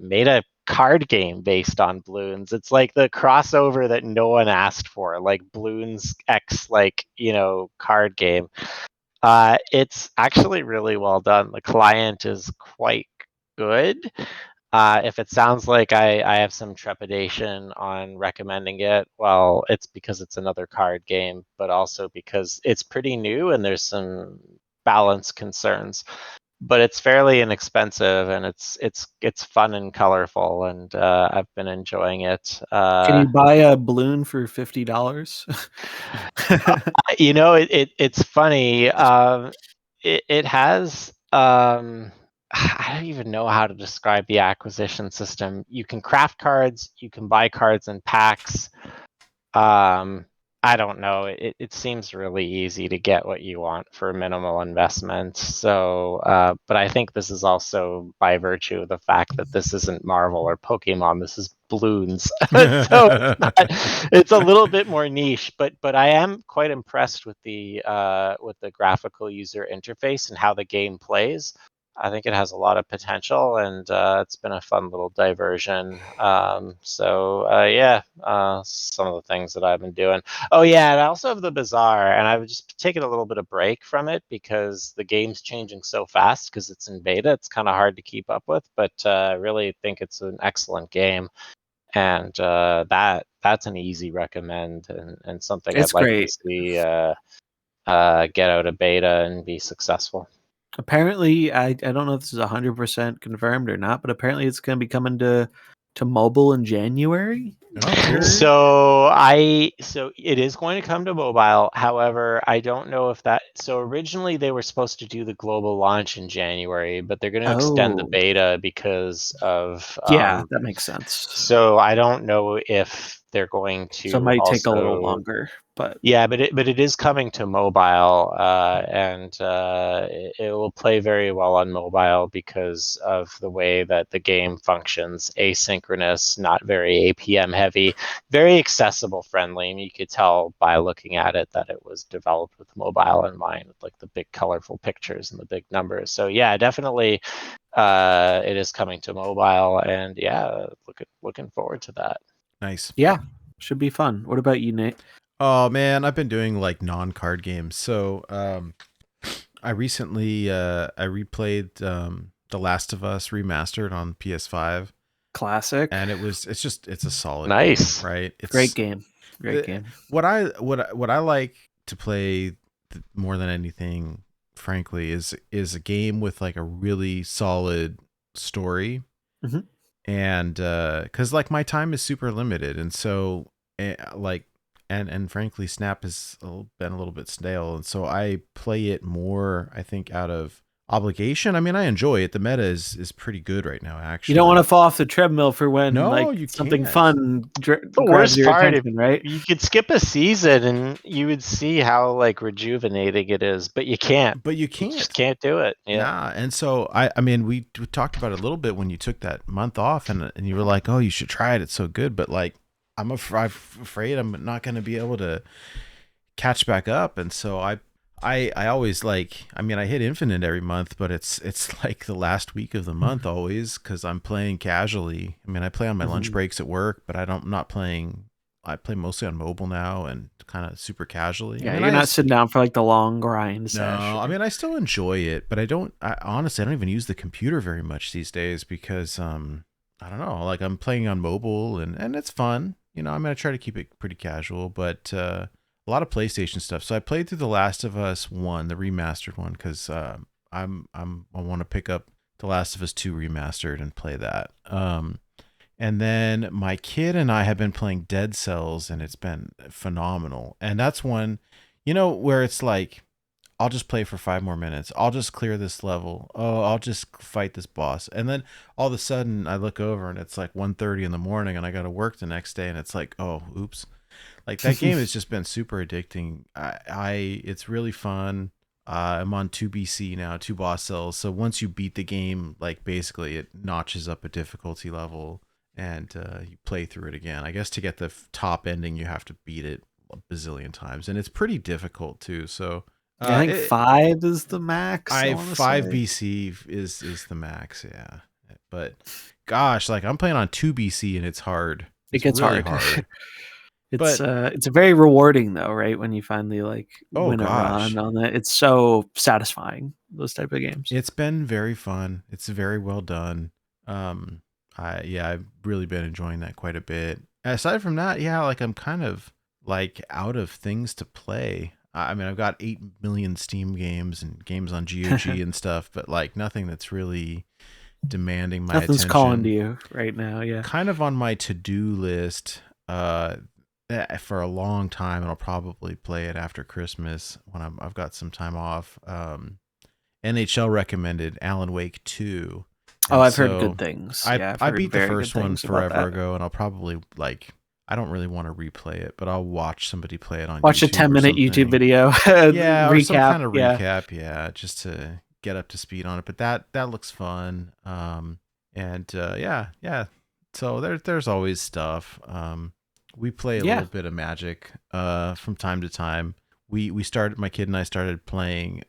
made a card game based on Bloons. It's like the crossover that no one asked for, like Bloons X, card game. It's actually really well done. The client is quite good. If it sounds like I have some trepidation on recommending it, well, it's because it's another card game, but also because it's pretty new and there's some balance concerns. But it's fairly inexpensive, and it's fun and colorful, and I've been enjoying it.
Can you buy a balloon for $50?
It's funny. It has. I don't even know how to describe the acquisition system. You can craft cards. You can buy cards in packs. I don't know. It seems really easy to get what you want for minimal investment. So, but I think this is also by virtue of the fact that this isn't Marvel or Pokemon. This is Bloons. So it's a little bit more niche. But I am quite impressed with the graphical user interface and how the game plays. I think it has a lot of potential, and it's been a fun little diversion. Some of the things that I've been doing. Oh yeah, and I also have the Bazaar, and I've just taken a little bit of break from it because the game's changing so fast because it's in beta. It's kind of hard to keep up with, but I really think it's an excellent game, and that's an easy recommend, and something
It's
I'd like to
great.
see get out of beta and be successful.
Apparently, I don't know if this is 100% confirmed or not, but apparently it's going to be coming to mobile in January.
Oh, cool.
So it is going to come to mobile. However, I don't know if that. So originally they were supposed to do the global launch in January, but they're going to extend the
Oh.
beta because of.
Yeah, that makes sense.
So I don't know if they're going to.
So it might take a little
also-
longer, but
Yeah, but it is coming to mobile, and it will play very well on mobile because of the way that the game functions, asynchronous, not very APM heavy, very accessible friendly. And you could tell by looking at it that it was developed with mobile in mind, with like the big colorful pictures and the big numbers. So yeah, definitely, it is coming to mobile, and yeah, looking forward to that.
Nice.
yeah, should be fun. What about you, Nate?
Oh man, I've been doing like non-card games. So I recently I replayed The Last of Us remastered on PS5,
Classic.
and it's a solid
Nice.
game, right? It's
Great game. Great game.
What I like to play more than anything, frankly, is a game with like a really solid story.
Mhm.
And because like my time is super limited, and so like and frankly, Snap has been a little bit stale, and so I play it more, I think, out of obligation. I mean, I enjoy it. The meta is pretty good right now, actually.
You don't want to fall off the treadmill for when
No,
like
you
something
can't.
fun
The
grabs
worst
your
part,
attention, right?
you could skip a season and you would see how like rejuvenating it is, but you can't.
But you
You just
can't.
can't do it. Yeah.
Nah, and so I mean, we talked about it a little bit when you took that month off, and you were like, "Oh, you should try it. It's so good." But like, I'm afraid I'm not going to be able to catch back up, and so I always like. I mean, I hit infinite every month, but it's like the last week of the month always because I'm playing casually. I mean, I play on my lunch breaks at work, but I'm not playing. I play mostly on mobile now and kind of super casually.
Yeah,
I mean,
you're not sitting down for like the long grind
no,
session.
I mean I still enjoy it, but honestly I don't even use the computer very much these days because I don't know, like I'm playing on mobile and it's fun. You know, I mean I try to keep it pretty casual, but a lot of PlayStation stuff. So I played through The Last of Us 1, the remastered one, because I want to pick up The Last of Us 2 remastered and play that. And then my kid and I have been playing Dead Cells, and it's been phenomenal. And that's one, you know, where it's like, I'll just play for 5 more minutes. I'll just clear this level. Oh, I'll just fight this boss. And then all of a sudden I look over and it's like 1:30 in the morning and I got to work the next day. And it's like, oh, oops. Like that game has just been super addicting. It's really fun. I'm on 2BC now, 2 boss cells. So once you beat the game, like basically it notches up a difficulty level. And you play through it again. I guess to get the top ending, you have to beat it a bazillion times, and it's pretty difficult too. So
I think 5 is the max. I wanna
5
say.
BC is the max, yeah. But gosh, like I'm playing on 2 BC, and it's hard.
It
It's
gets
really
hard.
But
It's very rewarding though, right? When you finally like
Oh,
win a
gosh.
run on it, it's so satisfying. Those type of games.
it's been very fun. It's very well done. I've really been enjoying that quite a bit. Aside from that, yeah, like I'm kind of like out of things to play. I mean, I've got 8 million Steam games and games on GOG and stuff, but like nothing that's really demanding my
Nothing's
attention.
calling to you right now. Yeah.
Kind of on my to-do list for a long time, and I'll probably play it after Christmas when I've got some time off. NHL recommended Alan Wake 2.
Oh,
And
I've heard
so
good things.
I
Yeah, I've
I
heard
beat the
very
first
good
one
things about
forever
that.
ago, and I'll probably like. I don't really want to replay it, but I'll watch somebody play it on
Watch a
YouTube or
10-minute YouTube
something.
video.
Yeah, or some
recap.
kind of
Yeah.
recap, yeah, just to get up to speed on it. But that looks fun. Yeah. So there's always stuff. We play a
Yeah.
little bit of Magic from time to time. My kid and I started playing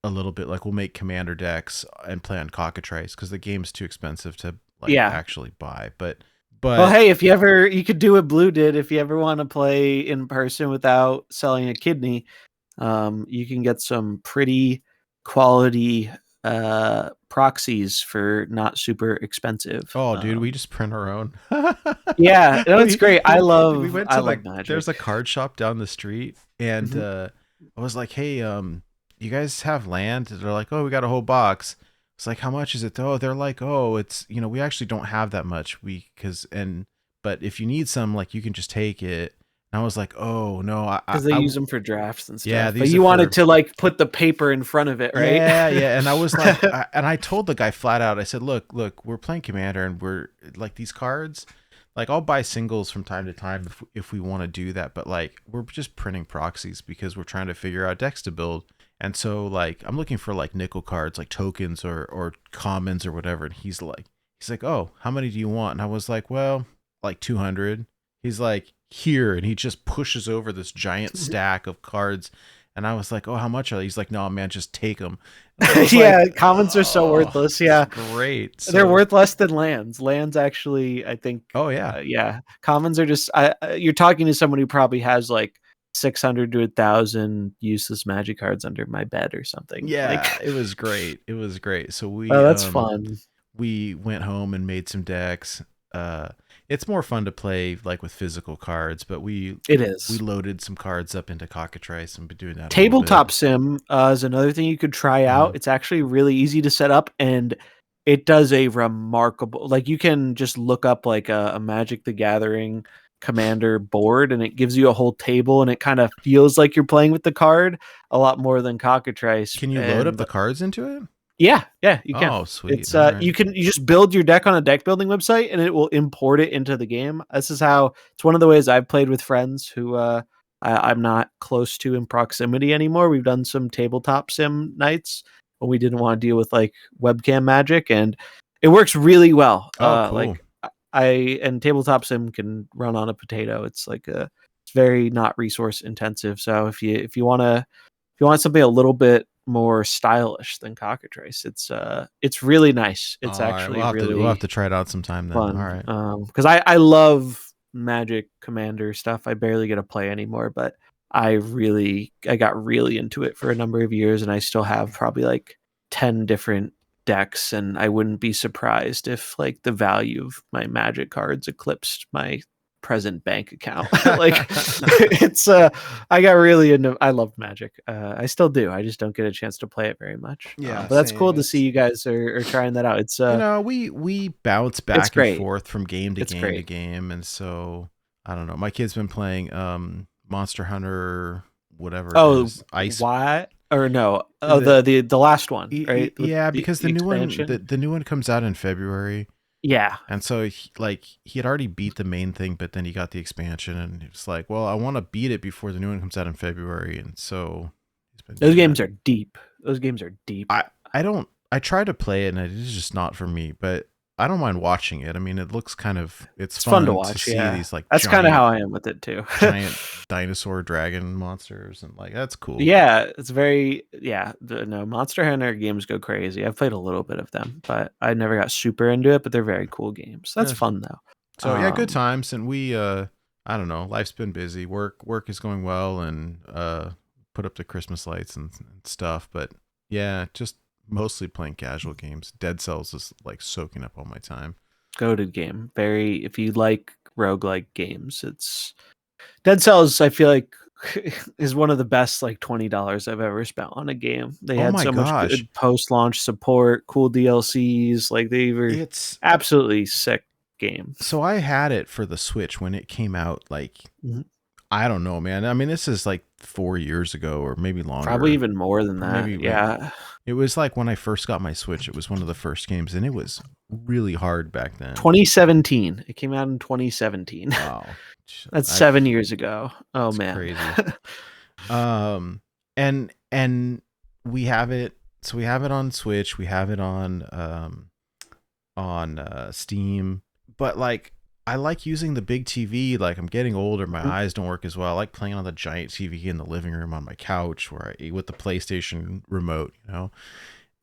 a little bit. Like we'll make commander decks and play on cockatrice because the game's too expensive to like
Yeah.
actually buy. But
Well, hey, if you could do what Blue did. If you ever want to play in person without selling a kidney, you can get some pretty quality proxies for not super expensive.
oh, dude, we just print our own.
Yeah, no, it's great. I
we
love
went
I
to
love Magic.
there's a card shop down the street, and I was like, hey, you guys have land? They're like, oh, we got a whole box. It's like, how much is it? Oh, they're like, oh, it's, we actually don't have that much. But if you need some, like, you can just take it. And I was like, oh no,
because they use them for drafts and stuff.
Yeah,
but you wanted to like put the paper in front of it, right?
Yeah. And I was like, and I told the guy flat out, I said, look, we're playing Commander, and we're like these cards. Like I'll buy singles from time to time if we want to do that, but like we're just printing proxies because we're trying to figure out decks to build. And so like I'm looking for like nickel cards, like tokens or commons or whatever. And he's like, oh, how many do you want? And I was like, well, like 200. He's like, here, and he just pushes over this giant stack of cards. And I was like, oh, how much are they? He's like, no, man, just take them.
Yeah, commons are so worthless. Yeah,
great. So,
they're worth less than lands. Lands actually, I think.
Oh yeah,
yeah. Commons are just. You're talking to someone who probably has like 600 to 1,000 useless Magic cards under my bed or something.
Yeah,
like,
it was great. It was great. So we.
Oh, that's fun.
We went home and made some decks. It's more fun to play like with physical cards, but we loaded some cards up into cockatrice and been doing that.
Tabletop sim is another thing you could try out. It's actually really easy to set up, and it does a remarkable, like you can just look up like a Magic the Gathering Commander board, and it gives you a whole table, and it kind of feels like you're playing with the card a lot more than cockatrice.
Can you load up the cards into it?
Yeah, you can.
Oh, sweet.
It's you just build your deck on a deck building website, and it will import it into the game. This is how it's one of the ways I've played with friends who I'm not close to in proximity anymore. We've done some tabletop sim nights when we didn't want to deal with like webcam magic, and it works really well.
Oh, cool.
Like and tabletop sim can run on a potato. It's like it's very not resource intensive. So if you want something a little bit more stylish than cockatrice, it's really nice. It's actually
we'll have to try it out sometime then.
Fun.
All right.
Because I love Magic Commander stuff. I barely get to play anymore, but I got really into it for a number of years, and I still have probably like 10 different decks, and I wouldn't be surprised if like the value of my Magic cards eclipsed my present bank account. Like it's I got really into, I love Magic. I still do. I just don't get a chance to play it very much.
Yeah,
but that's cool to see you guys are trying that out. It's
we bounce back and forth from game to game
great.
to game, and so I don't know. My kid's been playing Monster Hunter, whatever.
Oh,
Ice.
What? Or no? Oh, the last one, right?
Yeah, because the new
expansion?
one, the new one comes out in February.
Yeah.
And so he had already beat the main thing, but then he got the expansion, and it's like, well, I want to beat it before the new one comes out in February. And so
those games are deep.
I try to play it, and it is just not for me, but I don't mind watching it. I mean, it looks it's fun to watch. See these like
that's kind of how I am with it too.
Giant dinosaur dragon monsters, and like that's cool.
Yeah, it's very no, Monster Hunter games go crazy. I've played a little bit of them, but I never got super into it. But they're very cool games. That's fun though.
So yeah, good times, and we I don't know, life's been busy. Work is going well, and put up the Christmas lights and stuff. But yeah, just mostly playing casual games. Dead Cells is like soaking up all my time.
Goated game. Very, if you like roguelike games, it's Dead Cells, I feel like is one of the best like $20 I've ever spent on a game. They had so much good post-launch support, cool DLCs, like it's absolutely sick game.
So I had it for the Switch when it came out, like I don't know, man. I mean, this is like 4 years ago or maybe longer.
Probably even more than that. Yeah.
It was like when I first got my Switch, it was one of the first games, and it was really hard back then.
2017. It came out in 2017.
Wow.
That's 7 years ago. Oh man.
Crazy. And we have it, so we have it on Switch, we have it on Steam, but like I like using the big TV. Like, I'm getting older, my
Mhm.
eyes don't work as well. I like playing on the giant TV in the living room on my couch where I with the PlayStation remote, you know.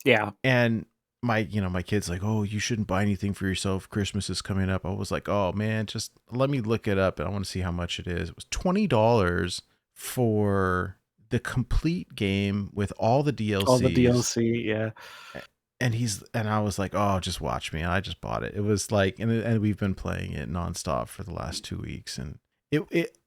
Yeah.
And my kid's like, "Oh, you shouldn't buy anything for yourself. Christmas is coming up." I was like, "Oh man, just let me look it up and I want to see how much it is." It was $20 for the complete game with all the DLCs.
All the DLC, yeah.
And I was like, "Oh, just watch me." And I just bought it. It was like, and we've been playing it nonstop for the last 2 weeks. And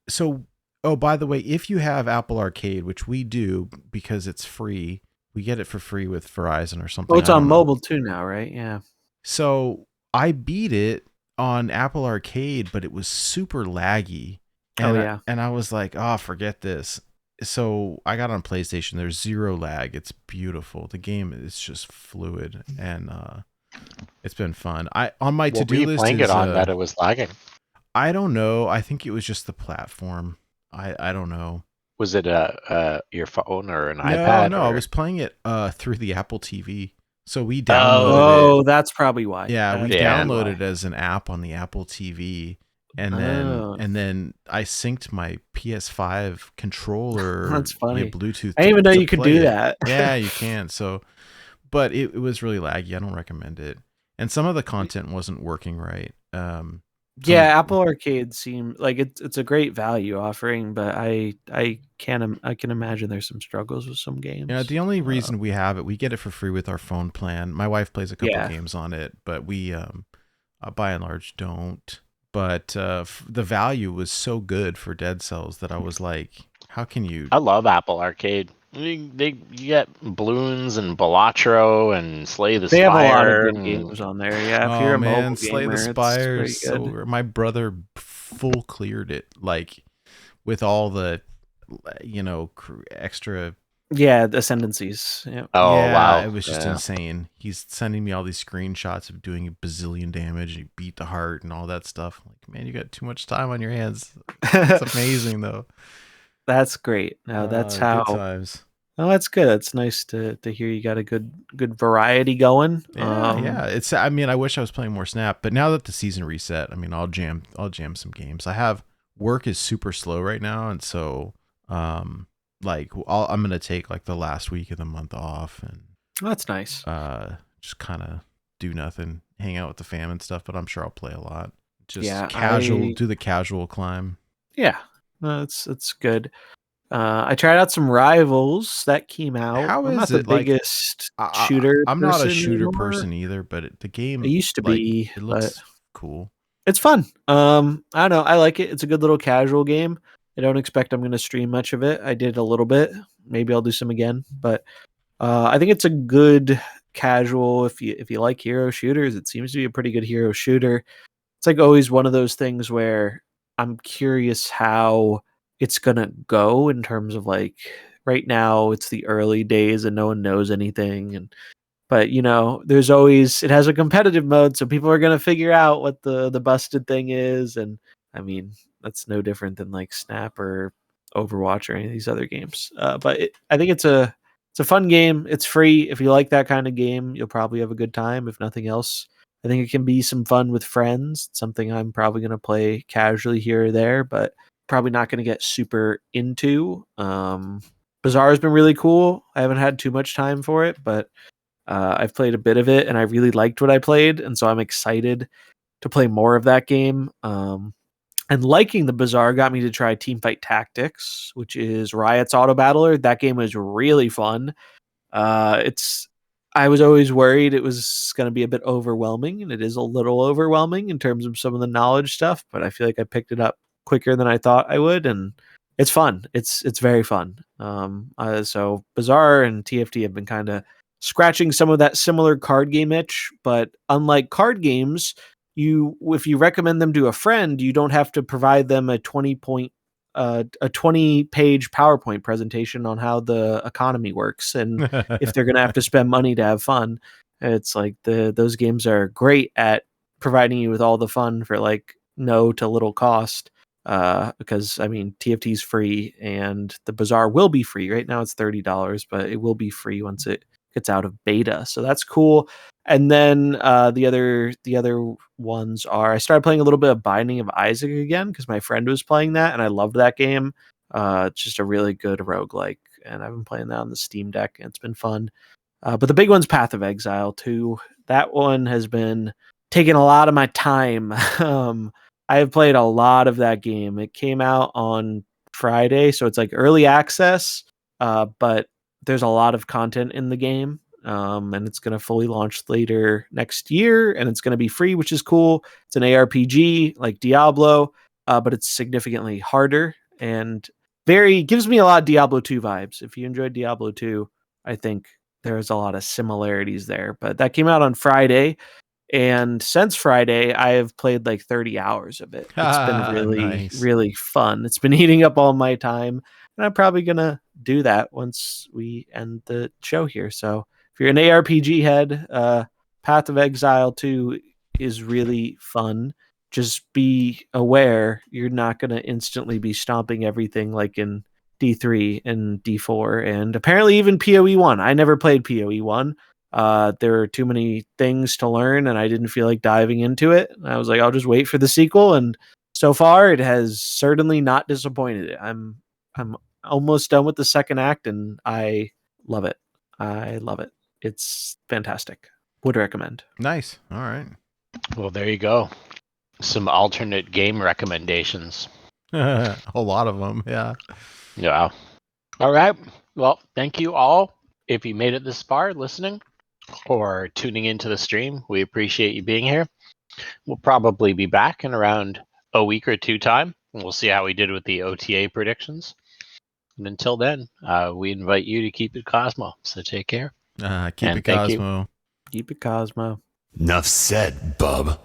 so, oh, by the way, if you have Apple Arcade, which we do because it's free, we get it for free with Verizon or something.
Well, it's
I
on
don't know.
mobile too now, right? Yeah.
So I beat it on Apple Arcade, but it was super laggy. And
Oh, yeah.
I was like, "Oh, forget this." So I got on PlayStation. There's zero lag. It's beautiful. The game is just fluid, and it's been fun. On my
What were
to-do
you
list
playing
is
it on that it was lagging?
I don't know. I think it was just the platform. I don't know.
Was it your phone or an
No,
iPad?
no. I
Or...
was playing it through the Apple TV. So we
Oh,
downloaded it.
Oh, that's probably why.
Yeah, we
That's
Yeah.
probably
downloaded it as an app on the Apple TV, and
Oh.
then I synced my PS5 controller
That's funny.
via Bluetooth.
I didn't even know
to
you could
play
do
it.
that.
Yeah, you can. So, but it was really laggy. I don't recommend it, and some of the content wasn't working right.
Yeah, Apple Arcade seem like it's a great value offering, but I can imagine there's some struggles with some games.
Yeah, the only reason we have it, we get it for free with our phone plan. My wife plays a couple
Yeah.
games on it, but we by and large don't. But the value was so good for Dead Cells that I was like, how can you?
I love Apple Arcade. You get Bloons and Balatro and Slay the
They
Spire.
have a lot of good
and...
games on there. Yeah, if
Oh
you're a
man,
mobile
Slay
gamer,
the Spire
it's
is
pretty
so.
good.
My brother full cleared it, like with all the, extra.
Yeah, the ascendancies. Yeah.
Oh
Yeah,
wow,
it was just
Yeah.
insane. He's sending me all these screenshots of doing a bazillion damage and he beat the heart and all that stuff. I'm like, man, you got too much time on your hands. It's amazing though.
That's great. No, that's
Good
how.
times.
Oh, that's good. That's nice to hear you got a good variety going.
Yeah. It's. I mean, I wish I was playing more Snap, but now that the season reset, I mean, I'll jam some games. I have work is super slow right now, and so like I'm gonna take like the last week of the month off and
That's nice.
just kind of do nothing, hang out with the fam and stuff. But I'm sure I'll play a lot. Just
Yeah,
casual, do the casual climb.
Yeah, no, it's good. I tried out some Rivals that came out.
How
I'm
is
not the
it? Like,
biggest shooter.
I'm not a
person
shooter
anymore.
person either, but the game
I used to
like,
be,
it looks
but
cool.
it's fun. I don't know. I like it. It's a good little casual game. I don't expect I'm going to stream much of it. I did a little bit. Maybe I'll do some again, but I think it's a good casual. If you like hero shooters, it seems to be a pretty good hero shooter. It's like always one of those things where I'm curious how it's gonna go in terms of like right now it's the early days and no one knows anything but there's always it has a competitive mode, so people are gonna figure out what the busted thing is. And I mean that's no different than like Snap or Overwatch or any of these other games. But I think it's a fun game. It's free. If you like that kind of game, you'll probably have a good time. If nothing else, I think it can be some fun with friends. It's something I'm probably going to play casually here or there, but probably not going to get super into. Bazaar has been really cool. I haven't had too much time for it, but I've played a bit of it and I really liked what I played. And so I'm excited to play more of that game. And liking the Bazaar got me to try Teamfight Tactics, which is Riot's Auto Battler. That game was really fun. I was always worried it was going to be a bit overwhelming, and it is a little overwhelming in terms of some of the knowledge stuff, but I feel like I picked it up quicker than I thought I would, and it's fun. It's very fun. So Bazaar and TFT have been kind of scratching some of that similar card game itch, but unlike card games, if you recommend them to a friend, you don't have to provide them a 20-page PowerPoint presentation on how the economy works and if they're going to have to spend money to have fun. It's like those games are great at providing you with all the fun for like no to little cost. Because I mean TFT is free and the Bazaar will be free. Right now it's $30, but it will be free once it gets out of beta. So that's cool. And then the other ones are I started playing a little bit of Binding of Isaac again because my friend was playing that and I loved that game. It's just a really good roguelike, and I've been playing that on the Steam Deck and it's been fun. But the big one's Path of Exile 2. That one has been taking a lot of my time. I have played a lot of that game. It came out on Friday, so it's like early access, but there's a lot of content in the game. And it's going to fully launch later next year, and it's going to be free, which is cool. It's an ARPG like Diablo, but it's significantly harder and gives me a lot of Diablo 2 vibes. If you enjoyed Diablo 2, I think there's a lot of similarities there. But that came out on Friday, and since Friday, I have played like 30 hours of it. It's been really,
Nice.
really fun. It's been eating up all my time, and I'm probably gonna do that once we end the show here. So if you're an ARPG head, Path of Exile 2 is really fun. Just be aware you're not going to instantly be stomping everything like in D3 and D4 and apparently even PoE 1. I never played PoE 1. There were too many things to learn and I didn't feel like diving into it. I was like, I'll just wait for the sequel, and so far it has certainly not disappointed. I'm almost done with the second act and I love it. I love it. It's fantastic. Would recommend.
Nice. All right.
Well, there you go. Some alternate game recommendations.
A lot of them. Yeah.
Yeah. All right. Well, thank you all. If you made it this far listening or tuning into the stream, we appreciate you being here. We'll probably be back in around a week or two time. And we'll see how we did with the OTA predictions. And until then, we invite you to keep it Cosmo. So take care.
Keep
And
it
thank you.
Cosmo.
Keep it Cosmo.
Enough said, bub.